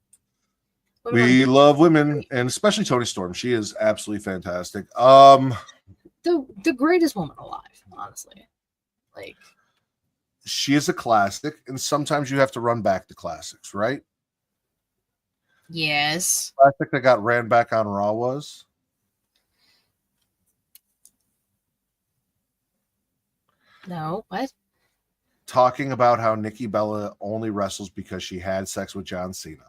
We love women, and especially Toni Storm. She is absolutely fantastic. The greatest woman alive, honestly. Like, she is a classic, and sometimes you have to run back to classics, right? yes. Classic that got ran back on Raw was No, what? talking about how Nikki Bella only wrestles because she had sex with John Cena.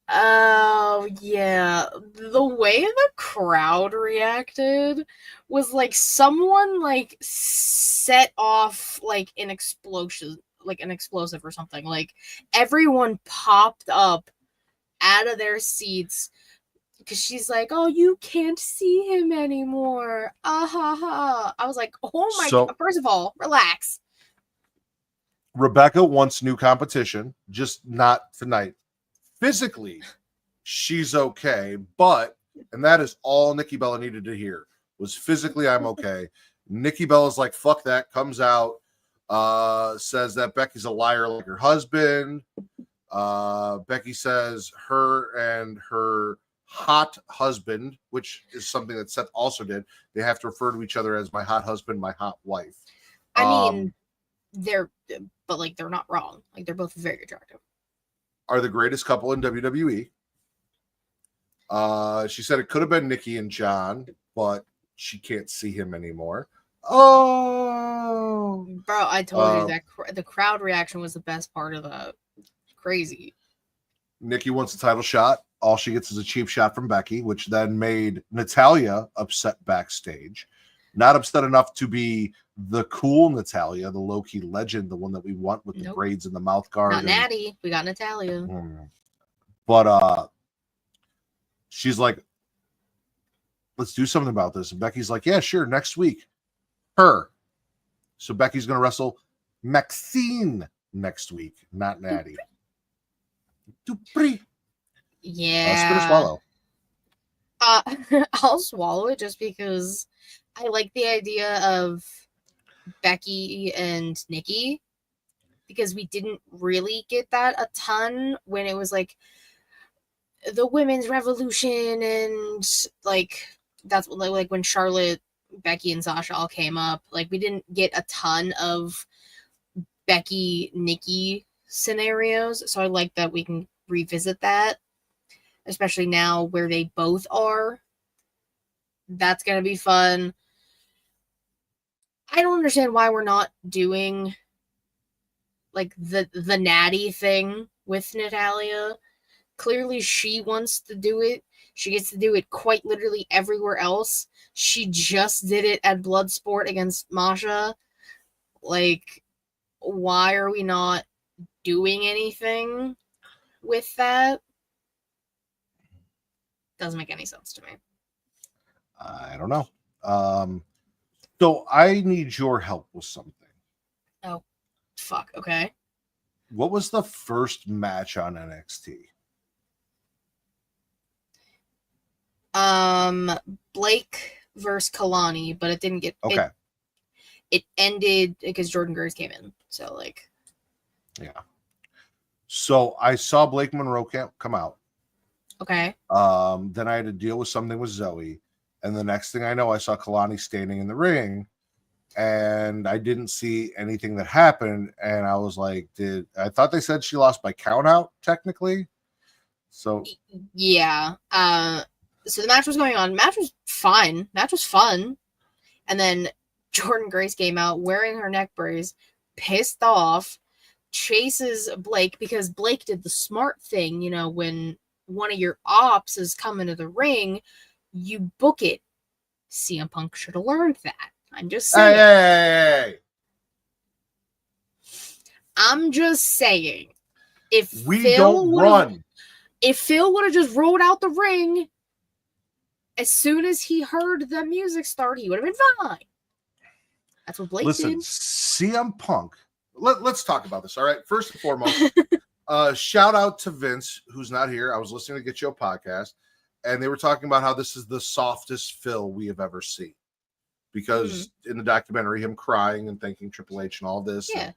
Oh, yeah. The way the crowd reacted was like someone like set off like an explosion, like an explosive or something. Like everyone popped up out of their seats because she's like, "Oh, you can't see him anymore." Ah ha ha. I was like, "Oh my God." First of all, relax. Rebecca wants new competition, just not tonight. Physically, she's okay, but, and that is all Nikki Bella needed to hear, was physically I'm okay. Nikki Bella's like, fuck that, comes out, says that Becky's a liar like her husband. Becky says her and her hot husband, which is something that Seth also did, they have to refer to each other as my hot husband, my hot wife. I mean, they're not wrong. Like, they're both very attractive. Are the greatest couple in WWE. She said it could have been Nikki and John, but she can't see him anymore. Oh, bro! I told you that the crowd reaction was the best part of the crazy. Nikki wants a title shot. All she gets is a cheap shot from Becky, which then made Natalya upset backstage. Not upset enough to be the cool Natalya, the low-key legend, the one that we want with the braids and the mouth guard. Not Natty. We got Natalya. But she's like, let's do something about this. And Becky's like, yeah, sure, next week. Her. So Becky's going to wrestle Maxine next week, not Natty. Dupree. Yeah. Spit or swallow? I'll swallow it just because I like the idea of Becky and Nikki, because we didn't really get that a ton when it was like the women's revolution, and like that's like when Charlotte, Becky, and Sasha all came up. Like, we didn't get a ton of Becky Nikki scenarios, so I like that we can revisit that, especially now where they both are. That's gonna be fun. I don't understand why we're not doing like the natty thing with Natalya. Clearly she wants to do it. She gets to do it quite literally everywhere else. She just did it at Bloodsport against Masha. Like, why are we not doing anything with that? Doesn't make any sense to me. I don't know. So I need your help with something. Oh, fuck. Okay. What was the first match on NXT? Blake versus Keylani, but it didn't get okay. It ended because Jordan Grace came in. So like, yeah. So I saw Blake Monroe come out. Okay. Then I had to deal with something with Zoe, and the next thing I know, I saw Keylani standing in the ring, and I didn't see anything that happened, and I was like, I thought they said she lost by count out technically. So yeah. So the match was going on. Match was fine. Match was fun. And then Jordan Grace came out wearing her neck brace, pissed off, chases Blake because Blake did the smart thing. You know, when one of your ops is coming to the ring, you book it. CM Punk should have learned that. I'm just saying. Hey. I'm just saying, if We Phil don't run. If Phil would have just rolled out the ring as soon as he heard the music start, he would have been fine. That's what Blake Listen, did. CM Punk. Let's talk about this. All right. First and foremost, shout out to Vince, who's not here. I was listening to Get Your podcast, and they were talking about how this is the softest Phil we have ever seen. Because in the documentary, him crying and thanking Triple H and all this, and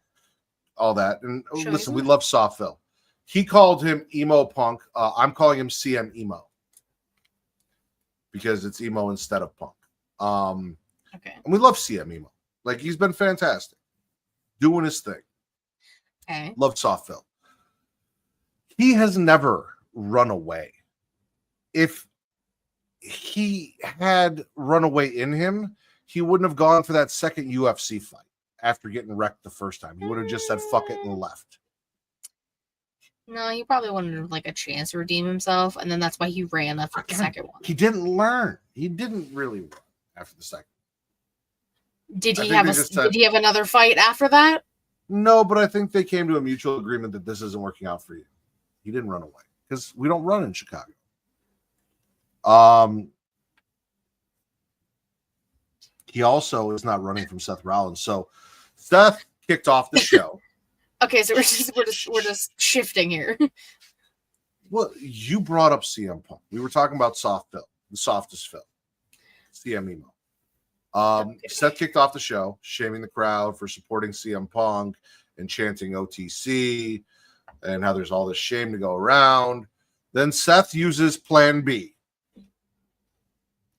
all that. And listen, we love soft Phil. He called him Emo Punk. I'm calling him CM Emo because it's emo instead of Punk. Okay. And we love CM Emo. Like, he's been fantastic, doing his thing. Okay. Love soft Phil. He has never run away. If he had run away in him, he wouldn't have gone for that second UFC fight after getting wrecked the first time. He would have just said fuck it and left. No, he probably wanted like a chance to redeem himself, and then that's why he ran after the second one. He didn't learn. He didn't really run after the second. Did he have another fight after that? No, but I think they came to a mutual agreement that this isn't working out for you. He didn't run away because we don't run in Chicago. He also is not running from Seth Rollins. So Seth kicked off the show. Okay, so we're just shifting here. Well, you brought up CM Punk. We were talking about soft Phil, the softest Phil, CM Emo. Seth kicked off the show, shaming the crowd for supporting CM Punk and chanting OTC and how there's all this shame to go around. Then Seth uses Plan B.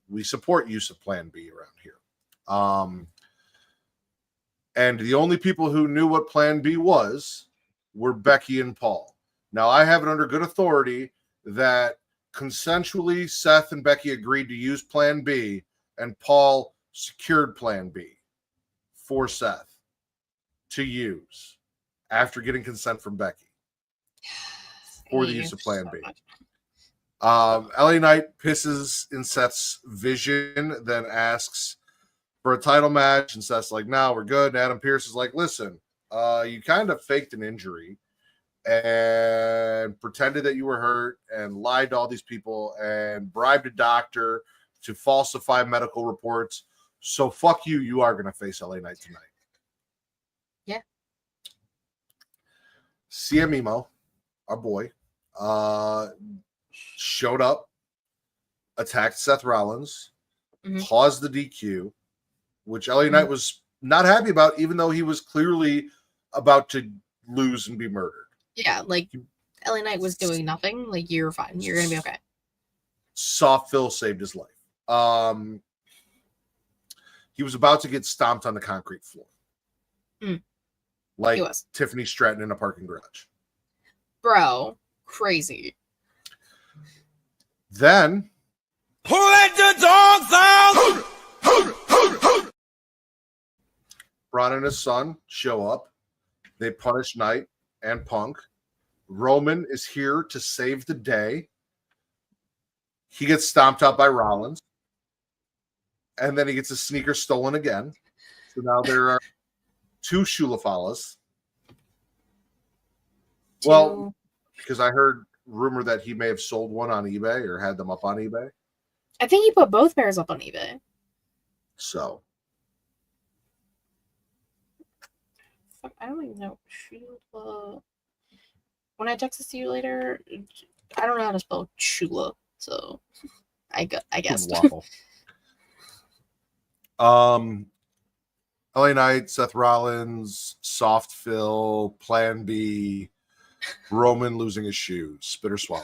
We support use of Plan B around here. And the only people who knew what Plan B was were Becky and Paul. Now, I have it under good authority that consensually Seth and Becky agreed to use Plan B, and Paul secured Plan B for Seth to use after getting consent from Becky for the use of Plan B. LA Knight pisses in Seth's vision, then asks for a title match, and Seth's like, no, we're good. And Adam Pearce is like, listen, you kind of faked an injury and pretended that you were hurt and lied to all these people and bribed a doctor to falsify medical reports. So fuck you. You are going to face LA Knight tonight. Yeah. CM Emo, our boy, showed up, attacked Seth Rollins, paused the DQ, which LA Knight was not happy about, even though he was clearly about to lose and be murdered. Yeah, like LA Knight was doing nothing. Like, you're fine. You're going to be okay. Soft Phil saved his life. He was about to get stomped on the concrete floor. Like Tiffany Stratton in a parking garage. Bro, crazy. Then, who let the dogs out? Bron and his son show up. They punish Knight and Punk. Roman is here to save the day. He gets stomped out by Rollins. And then he gets his sneaker stolen again. So now there are two Shulafalas. Well, because I heard rumor that he may have sold one on eBay or had them up on eBay. I think he put both pairs up on eBay. So. I don't even know. When I text this to you later, I don't know how to spell Shula, so I guess. Waffle. LA Knight, Seth Rollins, Soft Phil, Plan B, Roman losing his shoes, spit or swallow.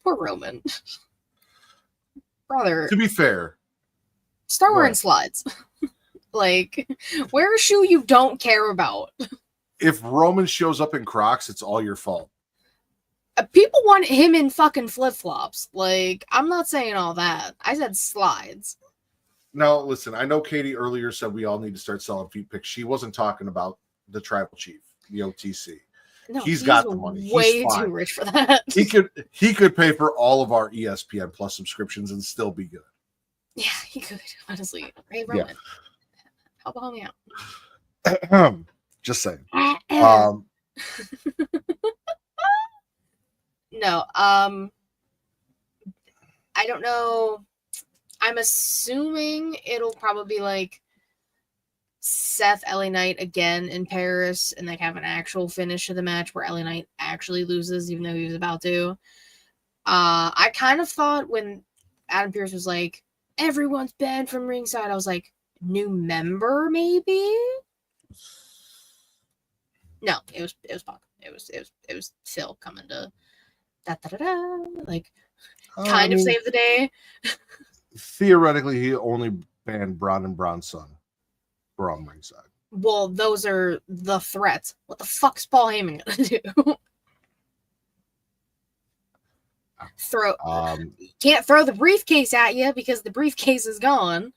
Poor Roman. Brother. To be fair, start wearing slides. Like, wear a shoe you don't care about. If Roman shows up in Crocs, it's all your fault. People want him in fucking flip-flops. Like, I'm not saying all that. I said slides. Now, listen, I know Katie earlier said we all need to start selling feet pics. She wasn't talking about the tribal chief, the OTC. No, he's got the money. Way too rich for that. He could pay for all of our ESPN Plus subscriptions and still be good. Yeah, he could, honestly. Ray Roman. Yeah. Help me out. Just saying. No, I don't know. I'm assuming it'll probably be like Seth LA Knight again in Paris and like have an actual finish of the match where LA Knight actually loses even though he was about to. I kind of thought when Adam Pearce was like, everyone's banned from ringside, I was like, new member maybe? No, it was Pac. It was Phil coming to like kind of save the day. Theoretically, he only banned Bron and Bronson from ringside. Well, those are the threats. What the fuck's Paul Heyman gonna do? Can't throw the briefcase at you because the briefcase is gone.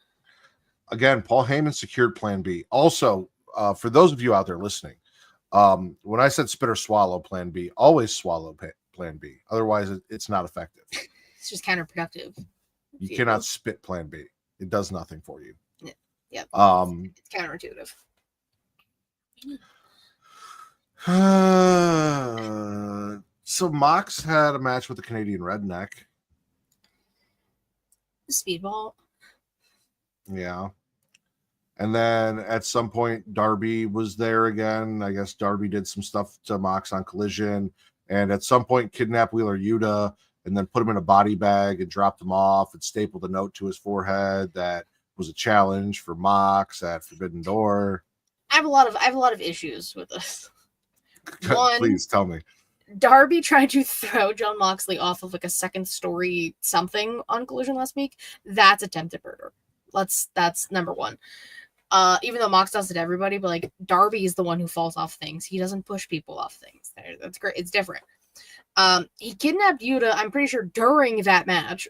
Again, Paul Heyman secured Plan B. Also, for those of you out there listening, when I said spit or swallow Plan B, always swallow Plan B. Otherwise, it's not effective. It's just counterproductive. You cannot spit Plan B. It does nothing for you. Yeah. It's counterintuitive. So Mox had a match with the Canadian Redneck. Speedball. Yeah. And then at some point, Darby was there again. I guess Darby did some stuff to Mox on Collision. And at some point, kidnapped Wheeler Yuta and then put him in a body bag and dropped him off and stapled a note to his forehead that was a challenge for Mox at Forbidden Door. I have a lot of issues with this. One, please tell me. Darby tried to throw Jon Moxley off of like a second story something on Collision last week. That's attempted murder. That's number one. Even though Mox does it to everybody, but like Darby is the one who falls off things. He doesn't push people off things. That's great. It's different. He kidnapped Yuta, I'm pretty sure, during that match.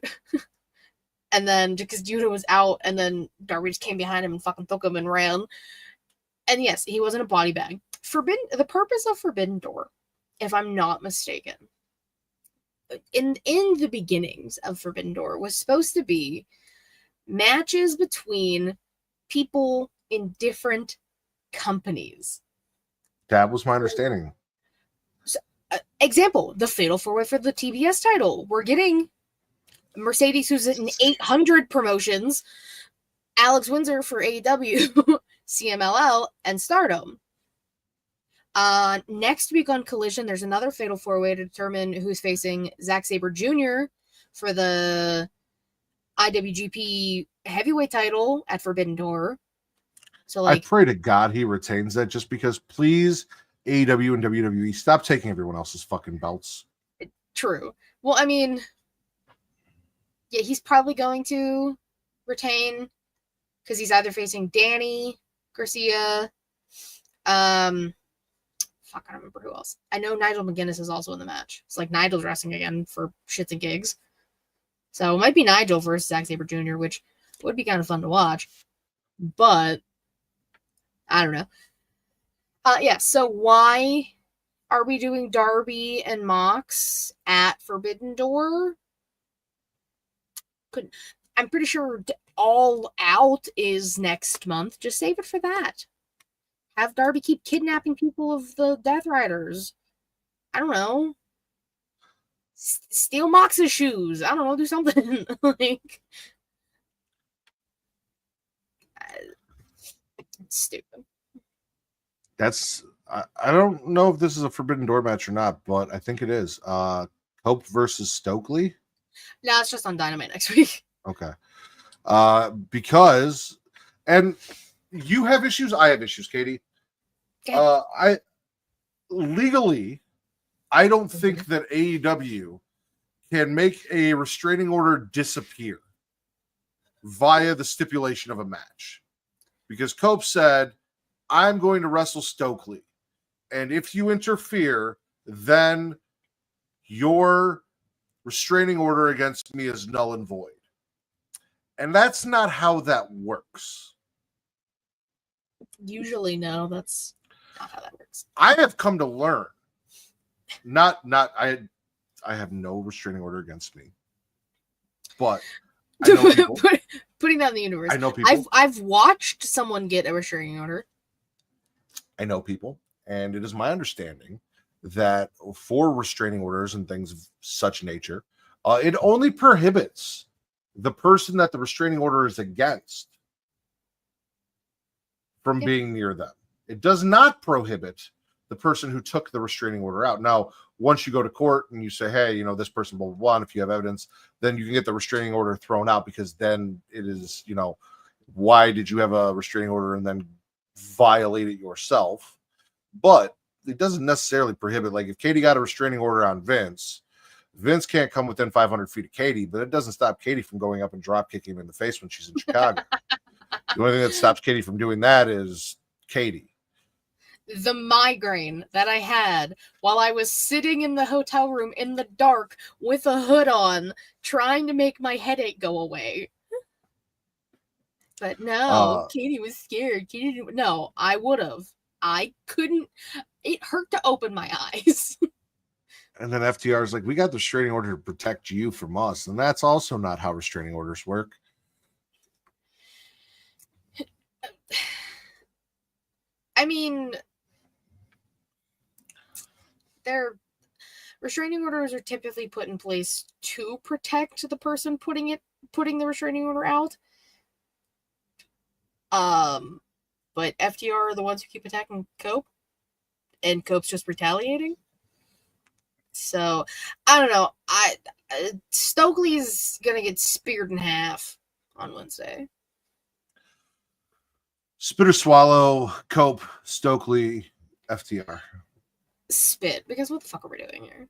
And then because Yuta was out, and then Darby just came behind him and fucking took him and ran. And yes, he was in a body bag. The purpose of Forbidden Door, if I'm not mistaken, in the beginnings of Forbidden Door was supposed to be matches between people in different companies. That was my understanding. So, example, the Fatal 4-Way for the TBS title. We're getting Mercedes, who's in 800 promotions, Alex Windsor for AEW, CMLL, and Stardom. Next week on Collision, there's another Fatal 4-Way to determine who's facing Zack Sabre Jr. for the IWGP Heavyweight title at Forbidden Door. So, like, I pray to God he retains that, just because, please, AEW and WWE, stop taking everyone else's fucking belts. True. Well, I mean, yeah, he's probably going to retain because he's either facing Danny Garcia. I don't remember who else. I know Nigel McGuinness is also in the match. It's like Nigel's wrestling again for shits and gigs. So it might be Nigel versus Zack Sabre Jr., which would be kind of fun to watch. But I don't know. Yeah, so why are we doing Darby and Mox at Forbidden Door? I'm pretty sure All Out is next month. Just save it for that. Have Darby keep kidnapping people of the Death Riders. I don't know. Steal Mox's shoes. I don't know. Do something. Like, it's stupid. That's I don't know if this is a Forbidden Door match or not, but I think it is. Hope versus Stokely. No, it's just on Dynamite next week. Okay. Because, and you have issues, I have issues, Katie. Okay. I don't think that AEW can make a restraining order disappear via the stipulation of a match. Because Cope said, I'm going to wrestle Stokely. And if you interfere, then your restraining order against me is null and void. And that's not how that works. Usually, no, that's not how that works. I have come to learn. I have no restraining order against me. But I know people. Putting that in the universe. I know people. I've watched someone get a restraining order. I know people, and it is my understanding that for restraining orders and things of such nature, it only prohibits the person that the restraining order is against from being near them. It does not prohibit the person who took the restraining order out. Now, once you go to court and you say, hey, this person, blah, blah, blah, and if you have evidence, then you can get the restraining order thrown out, because then it is, why did you have a restraining order and then violate it yourself? But it doesn't necessarily prohibit, like if Katie got a restraining order on Vince can't come within 500 feet of Katie, but it doesn't stop Katie from going up and drop kicking him in the face when she's in Chicago. The only thing that stops Katie from doing that is Katie. The migraine that I had while I was sitting in the hotel room in the dark with a hood on, trying to make my headache go away. But no, Katie was scared. Katie didn't. No, I would have. I couldn't. It hurt to open my eyes. And then FTR is like, we got the restraining order to protect you from us. And that's also not how restraining orders work. I mean, their restraining orders are typically put in place to protect the person putting the restraining order out. But FTR are the ones who keep attacking Cope, and Cope's just retaliating. So I don't know. Stokely's gonna get speared in half on Wednesday. Spit or swallow, Cope, Stokely, FTR. Spit, because what the fuck are we doing here?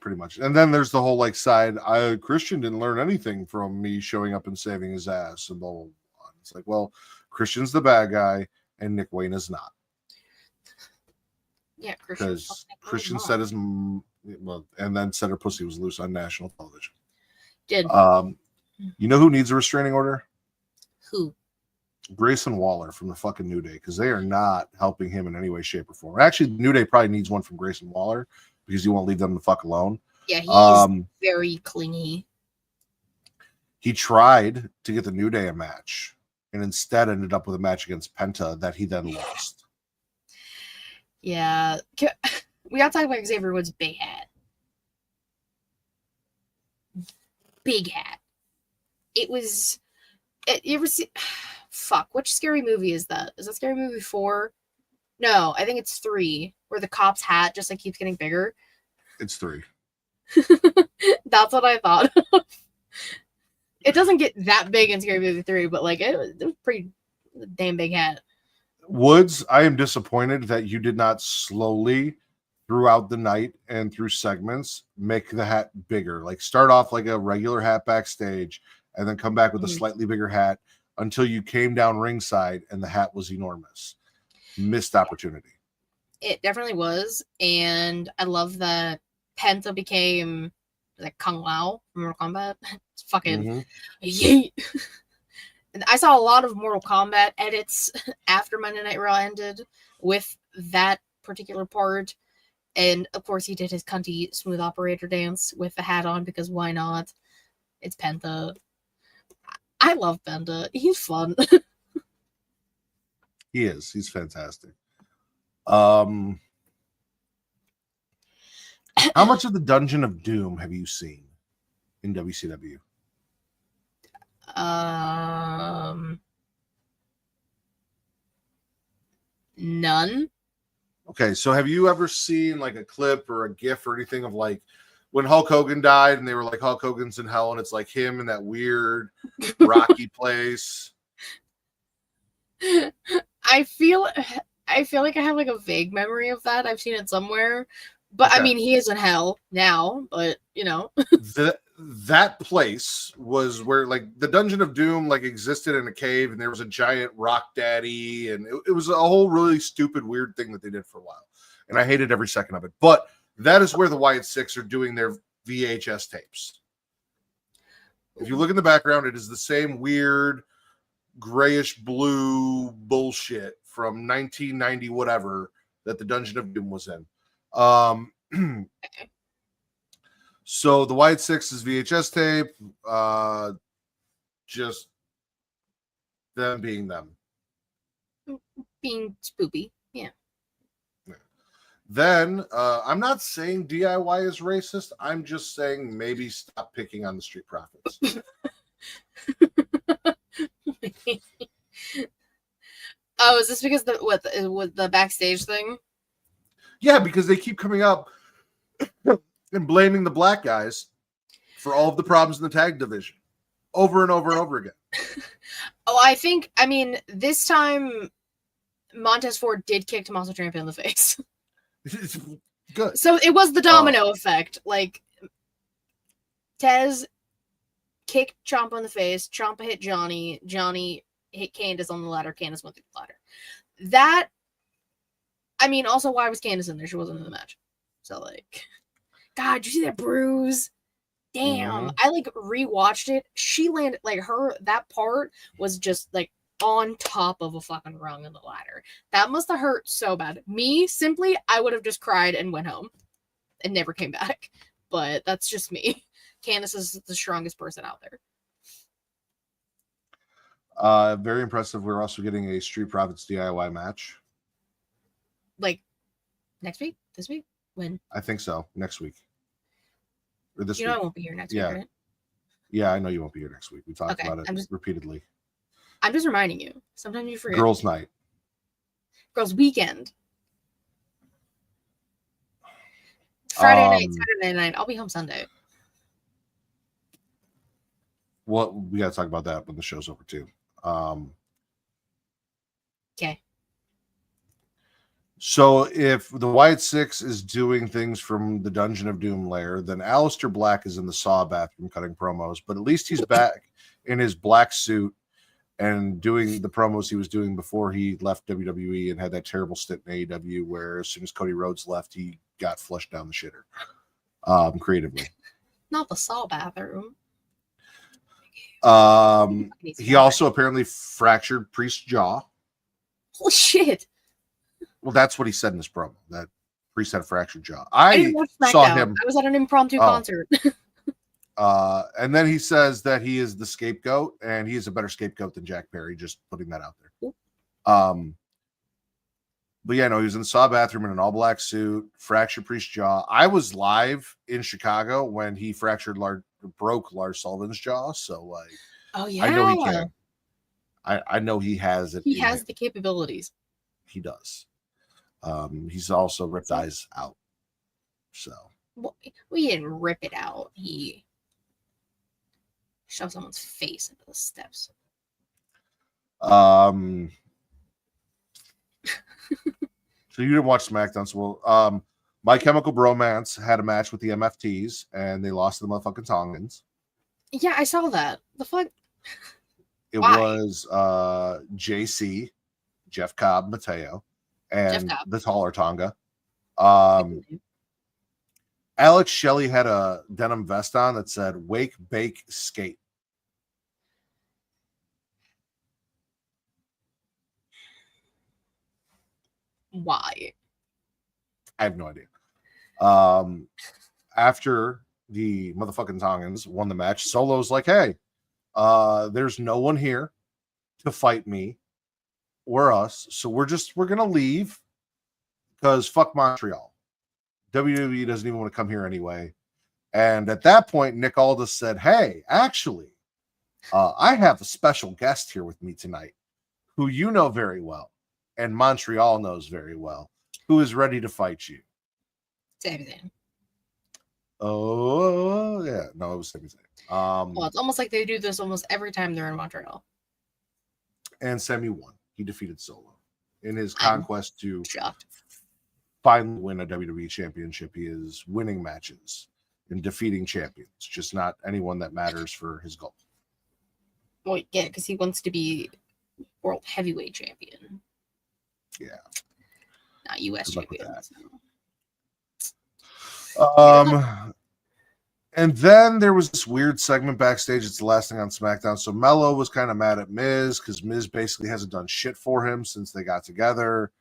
Pretty much. And then there's the whole side, Christian didn't learn anything from me showing up and saving his ass and blah, blah, blah. It's like, well, Christian's the bad guy and Nick Wayne is not. Yeah, Christian. Because Christian said and then said her pussy was loose on national television. Did. You know who needs a restraining order? Who? Grayson Waller from the fucking New Day, because they are not helping him in any way, shape, or form. Actually, the New Day probably needs one from Grayson Waller, because he won't leave them the fuck alone. Yeah, he's very clingy. He tried to get the New Day a match, and instead ended up with a match against Penta that he then lost. Yeah. We gotta talk about Xavier Woods' big hat. Big hat. It was... You ever see... Fuck, which Scary Movie is that? Is that Scary Movie 4? No, I think it's 3, where the cop's hat just keeps getting bigger. It's 3. That's what I thought of. It doesn't get that big in Scary Movie 3, but it was pretty damn big hat. Woods, I am disappointed that you did not slowly throughout the night and through segments make the hat bigger. Start off like a regular hat backstage and then come back with a slightly bigger hat until you came down ringside and the hat was enormous. Missed opportunity. It definitely was. And I love that Penta became Kung Lao from Mortal Kombat. It's fucking yeet. And I saw a lot of Mortal Kombat edits after Monday Night Raw ended with that particular part. And of course he did his cunty smooth operator dance with the hat on, because why not? It's Penta. I love Penta. He's fun. He is. He's fantastic. How much of the Dungeon of Doom have you seen in WCW? None. Okay, so have you ever seen a clip or a GIF or anything of when Hulk Hogan died and they were Hulk Hogan's in hell and it's him in that weird rocky place? I feel like I have a vague memory of that. I've seen it somewhere. But okay. I mean, he is in hell now, but that place was where the Dungeon of Doom existed in a cave, and there was a giant rock daddy, and it was a whole really stupid, weird thing that they did for a while. And I hated every second of it. But that is where the Wyatt Six are doing their VHS tapes. If you look in the background, it is the same weird grayish blue bullshit from 1990 whatever that the Dungeon of Doom was in. So the Wyatt Six is VHS tape, just them being them. Being spoopy, yeah. Then I'm not saying DIY is racist. I'm just saying maybe stop picking on the Street Profits. Oh, is this because with the backstage thing? Yeah, because they keep coming up and blaming the black guys for all of the problems in the tag division over and over and over again. Oh, I mean, this time Montez Ford did kick Tommaso Ciampa in the face. It's good. So it was the domino effect. Like, Tez kicked Ciampa in the face. Ciampa hit Johnny. Johnny hit Candice on the ladder. Candice went through the ladder. That, I mean, also, why was Candice in there? She wasn't in the match. So, like, God, did you see that bruise? Damn. I, like, rewatched it. She landed, like, that part was just, like, on top of a fucking rung in the ladder. That must have hurt so bad. Me, simply, I would have just cried and went home and never came back. But that's just me. Candice is the strongest person out there. Very impressive. We're also getting a Street Profits DIY match. Like, next week? This week? When? I think so. Next week. Or this week. I won't be here next week, right? Yeah, I know you won't be here next week. We talked about it repeatedly. I'm just reminding you. Sometimes you forget. Girls' night. Girls' weekend. Friday night, Saturday night. I'll be home Sunday. Well, we got to talk about that when the show's over, too. Okay. So if the Wyatt Six is doing things from the Dungeon of Doom lair, then Aleister Black is in the Saw bathroom cutting promos, but at least he's back in his black suit and doing the promos he was doing before he left WWE and had that terrible stint in AEW where as soon as Cody Rhodes left, he got flushed down the shitter creatively. Not the Saw bathroom. He also apparently fractured Priest's jaw. Holy shit. Well, that's what he said in his promo, that Priest had a fractured jaw. I saw him. I was at an impromptu concert. And then he says that he is the scapegoat, and he is a better scapegoat than Jack Perry, just putting that out there. But yeah, no, he was in the Saw bathroom in an all-black suit, fractured Priest's jaw. I was live in Chicago when he broke Lars Sullivan's jaw, so like, oh yeah, I know he can. I know he has it. He has the capabilities. He does. He's also ripped eyes out. So we didn't rip it out. He shoved someone's face into the steps. So you didn't watch SmackDown, so well, My Chemical Bromance had a match with the MFTs, and they lost to the motherfucking Tongans. Yeah, I saw that. The fuck? It was JC, Jeff Cobb, Mateo, and the taller Tonga. Alex Shelley had a denim vest on that said "Wake, Bake, Skate." Why? I have no idea. After the motherfucking Tongans won the match, Solo's like, "Hey, there's no one here to fight me or us, so we're gonna leave because fuck Montreal. WWE doesn't even want to come here anyway." And at that point, Nick Aldis said, "Hey, actually, I have a special guest here with me tonight, who you know very well, and Montreal knows very well, who is ready to fight you." Sami Zayn. Oh yeah, no, it was Sami Zayn. Well, it's almost like they do this almost every time they're in Montreal. And Sami won. He defeated Solo in his conquest to shocked. Finally win a WWE championship. He is winning matches and defeating champions, just not anyone that matters for his goal. Well, yeah, because he wants to be world heavyweight champion. Yeah. Not US champion. And then there was this weird segment backstage. It's the last thing on SmackDown. So Mello was kind of mad at Miz because Miz basically hasn't done shit for him since they got together.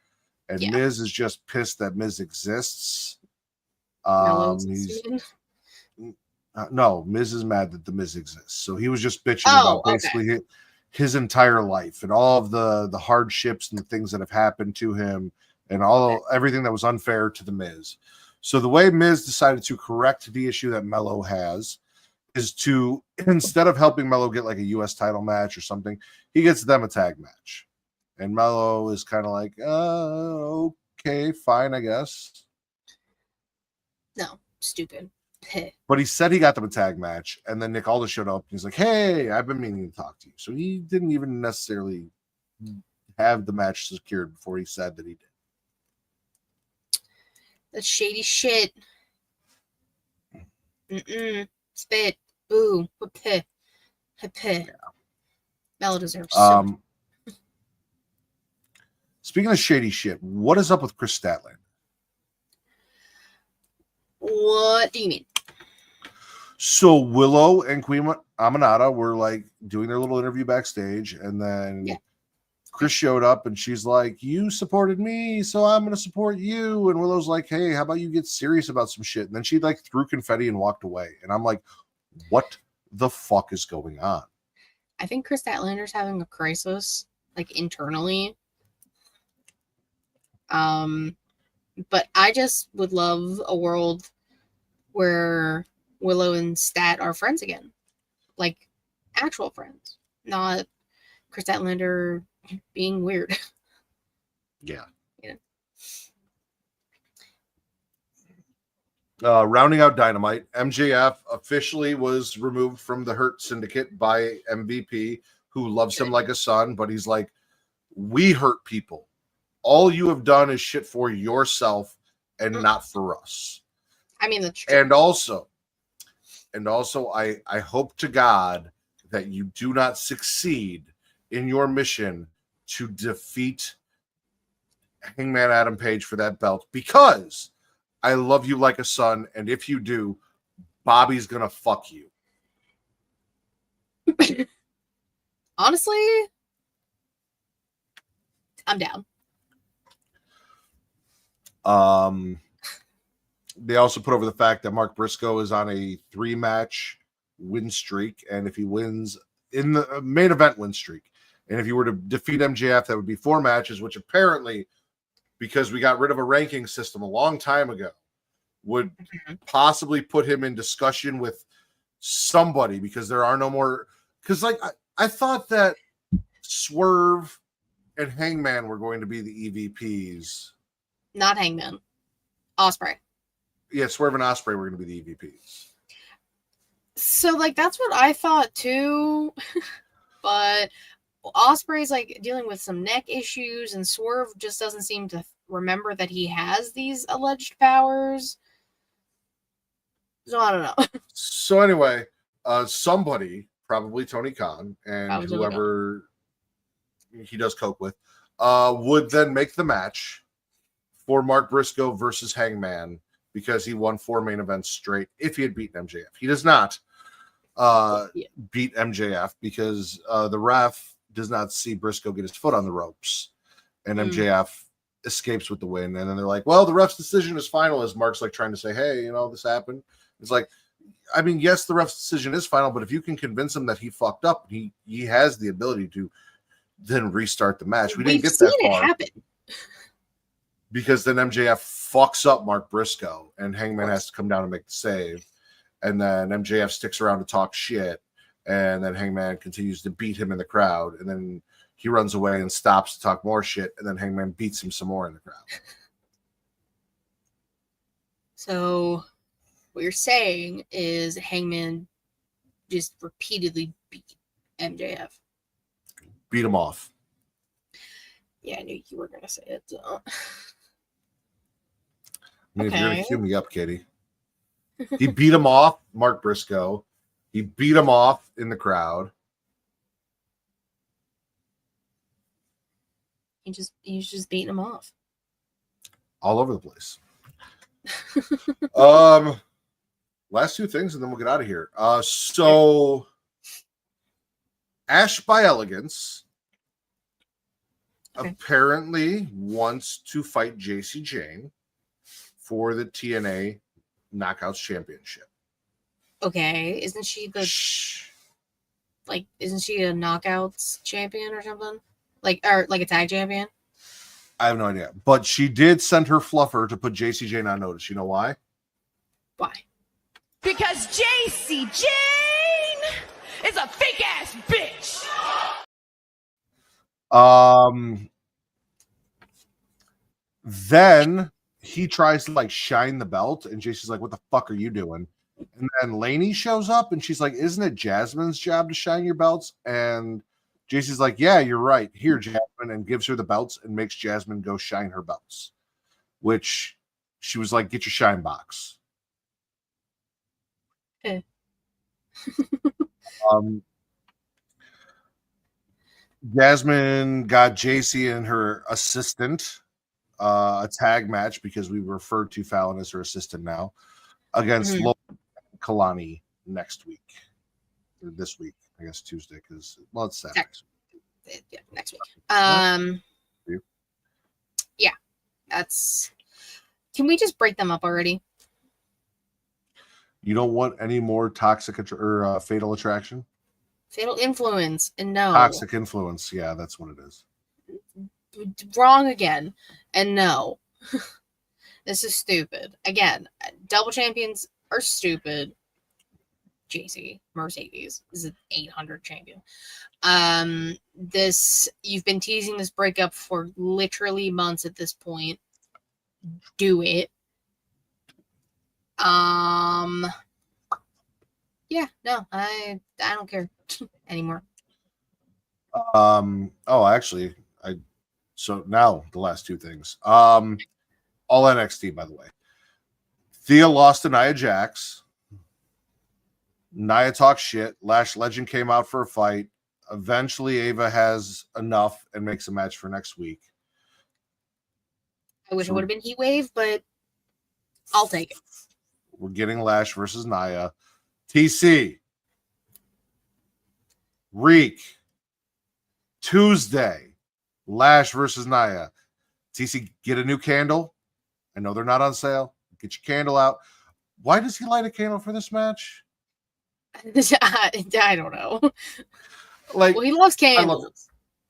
And Miz is just pissed that Miz exists. No, Miz is mad that the Miz exists. So he was just bitching about basically his entire life and all of the hardships and the things that have happened to him and everything that was unfair to the Miz. So the way Miz decided to correct the issue that Melo has is to, instead of helping Melo get like a U.S. title match or something, he gets them a tag match. And Melo is kind of like, okay, fine, I guess. No, stupid. But he said he got them a tag match, and then Nick Aldis showed up. And he's like, hey, I've been meaning to talk to you. So he didn't even necessarily have the match secured before he said that he did. That's shady shit. Spit. Boo. Peh. Yeah. Melo deserves so. Speaking of shady shit, what is up with Chris Statlander? What do you mean? So Willow and Queen Aminata were like doing their little interview backstage, and then Chris showed up and she's like, you supported me, so I'm going to support you. And Willow's like, hey, how about you get serious about some shit? And then she like threw confetti and walked away. And I'm like, what the fuck is going on? I think Chris Statlander's having a crisis, like internally. But I just would love a world where Willow and Stat are friends again. Like actual friends. Not Chris Statlander being weird. Yeah. Yeah. Rounding out Dynamite, MJF officially was removed from the Hurt Syndicate by MVP, who loves him like a son, but he's like, we hurt people. All you have done is shit for yourself and not for us. I mean, that's true. And also, I hope to God that you do not succeed in your mission to defeat Hangman Adam Page for that belt, because I love you like a son, and if you do, Bobby's gonna fuck you. Honestly, I'm down. They also put over the fact that Mark Briscoe is on a 3-match win streak, and if he wins in the main event win streak, and if you were to defeat MJF, that would be 4 matches, which apparently, because we got rid of a ranking system a long time ago, would possibly put him in discussion with somebody, because there are no more. Because like I thought that Swerve and Hangman were going to be the EVPs. Not Hangman. Ospreay. Yeah, Swerve and Ospreay were going to be the EVPs. So, like, that's what I thought, too. But Ospreay's, like, dealing with some neck issues, and Swerve just doesn't seem to remember that he has these alleged powers. So, I don't know. So, anyway, somebody, probably Tony Khan, and whoever he does coke with, would then make the match for Mark Briscoe versus Hangman, because he won 4 main events straight if he had beaten MJF. He does not beat MJF because the ref does not see Briscoe get his foot on the ropes, and MJF escapes with the win. And then they're like, well, the ref's decision is final, as Mark's like trying to say, hey, you know, this happened. It's like, I mean, yes, the ref's decision is final, but if you can convince him that he fucked up, he has the ability to then restart the match. We didn't get that far. It happen. Because then MJF fucks up Mark Briscoe, and Hangman has to come down and make the save. And then MJF sticks around to talk shit, and then Hangman continues to beat him in the crowd, and then he runs away and stops to talk more shit, and then Hangman beats him some more in the crowd. So what you're saying is Hangman just repeatedly beat MJF. Beat him off. Yeah, I knew you were going to say it. So. I mean, if you're going to cue me up, Katie. He beat him off, Mark Briscoe. He beat him off in the crowd. He's just beating him off. All over the place. Last 2 things, and then we'll get out of here. So Ash by Elegance apparently wants to fight JC Jane for the TNA Knockouts Championship. Okay, isn't she a Knockouts champion or something? Like a tag champion? I have no idea. But she did send her fluffer to put JC Jane on notice. You know why? Why? Because JC Jane is a fake ass bitch. Then he tries to like shine the belt, and JC's like, "What the fuck are you doing?" And then Lainey shows up, and she's like, "Isn't it Jasmine's job to shine your belts?" And JC's like, "Yeah, you're right. Here, Jasmine," and gives her the belts and makes Jasmine go shine her belts. Which she was like, "Get your shine box." Eh. Jasmine got JC and her assistant a tag match because we refer to Fallon as her assistant now against Lola and Keylani next week. Or this week, I guess Tuesday, because it's Saturday. Yeah, next week. Yeah, that's. Can we just break them up already? You don't want any more toxic or fatal attraction? Fatal influence, and no. Toxic influence. Yeah, that's what it is. Wrong again, and no. This is stupid. Again, double champions are stupid. JC Mercedes is an 800 champion. You've been teasing this breakup for literally months at this point. Do it. Yeah, no, I don't care anymore. Actually, so now the last two things. All NXT, by the way. Thea lost to Nia Jax. Nia talks shit. Lash Legend came out for a fight. Eventually, Ava has enough and makes a match for next week. I wish it would have been Heat Wave, but I'll take it. We're getting Lash versus Nia. TC. Reek. Tuesday. Lash versus Nia. TC, get a new candle. I know they're not on sale. Get your candle out. Why does he light a candle for this match? I don't know. Like, well, he loves candles.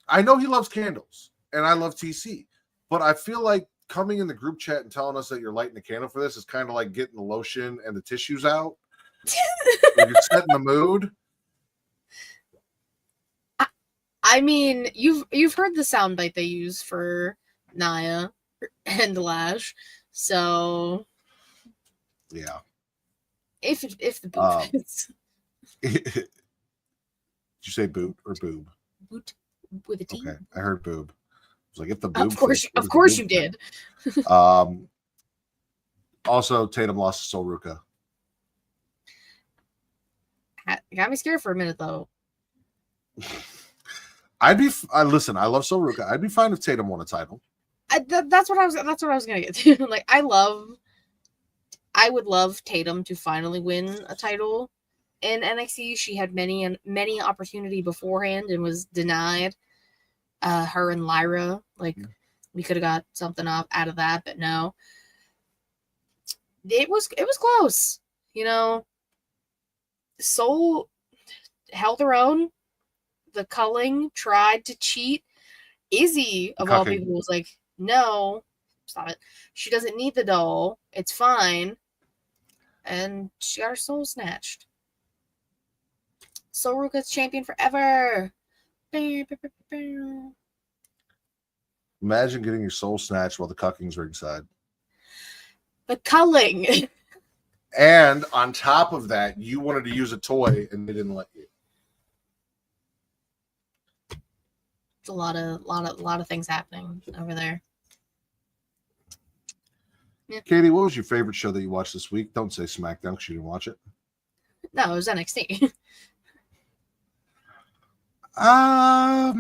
I know he loves candles, and I love TC, but I feel like coming in the group chat and telling us that you're lighting a candle for this is kind of like getting the lotion and the tissues out. Like you're setting the mood. I mean, you've heard the soundbite they use for Nia and Lash, so yeah. If the boot fits. Did you say boot or boob? Boot with a T. Okay, I heard boob. I was like, if the boob. Of course, you did. Also, Tatum lost to Sol Ruca. Got me scared for a minute though. Listen. I love Sol Ruca. I'd be fine if Tatum won a title. That's what I was gonna get to. Like, I would love Tatum to finally win a title in NXT. She had many opportunity beforehand and was denied. Her and Lyra, we could have got something out of that, but no. It was close, you know. Sol held her own. The culling tried to cheat. Izzy, of all people, was like, no, stop it. She doesn't need the doll. It's fine. And she got her soul snatched. Sol Ruca's champion forever. Imagine getting your soul snatched while the cucking's ringside. The culling. And on top of that, you wanted to use a toy and they didn't let you. It's a lot of things happening over there. Yeah. Katie, what was your favorite show that you watched this week? Don't say SmackDown because you didn't watch it. No, it was NXT. I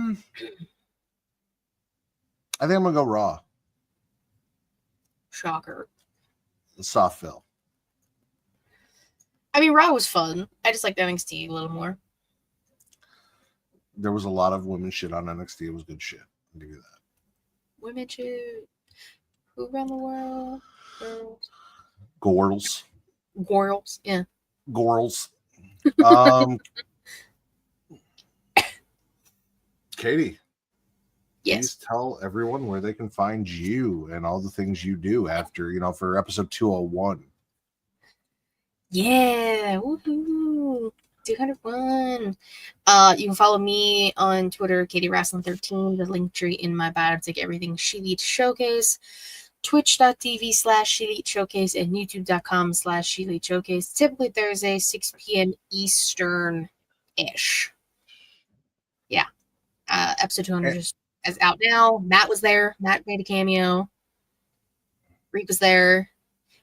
think I'm gonna go Raw. Shocker. The soft fill. I mean, Raw was fun. I just liked NXT a little more. There was a lot of women shit on NXT. It was good shit. I'll give you that. Women shit. Who run the world? Girls. Girls, yeah. Girls. Katie. please tell everyone where they can find you and all the things you do after, for episode 201. Yeah. Woohoo. 201. You can follow me on Twitter, KatieWrestling13, the link tree in my bio to take everything She Elite Showcase, twitch.tv/She Elite Showcase, and youtube.com/She Elite Showcase. Typically Thursday, 6 p.m. Eastern-ish. Yeah. Episode 200 is out now. Matt was there. Matt made a cameo. Reek was there.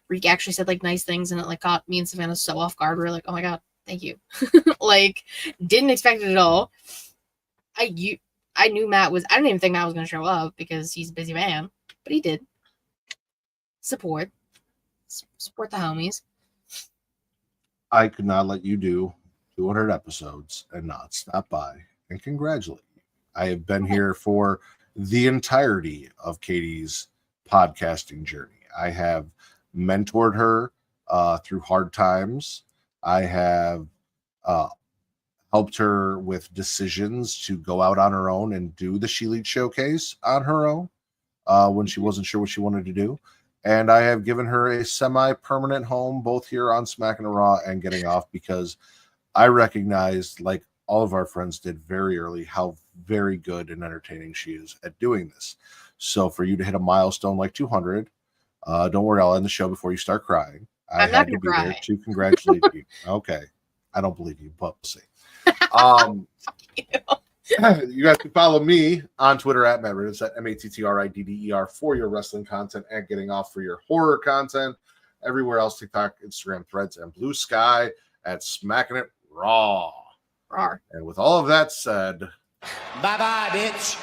Reek actually said nice things, and it caught me and Savannah so off guard. We were like, oh my god, thank you. Didn't expect it at all. I knew Matt was. I didn't even think Matt was going to show up because he's a busy man, but he did. Support the homies. I could not let you do 200 episodes and not stop by and congratulate you. I have been here for the entirety of Katie's podcasting journey. I have mentored her through hard times. I have helped her with decisions to go out on her own and do the She Elite Showcase on her own when she wasn't sure what she wanted to do. And I have given her a semi-permanent home both here on Smackin' and Raw and Getting Off, because I recognized, like all of our friends did very early, how very good and entertaining she is at doing this. So for you to hit a milestone like 200, don't worry, I'll end the show before you start crying. I had to be there to congratulate you. Okay. I don't believe you, but we'll see. You guys can follow me on Twitter at Matt Riddens, at MATTRIDDER, for your wrestling content, and Getting Off for your horror content. Everywhere else, TikTok, Instagram, Threads, and Blue Sky at Smackin' It Raw. Rawr. And with all of that said, Bye-bye, bitch.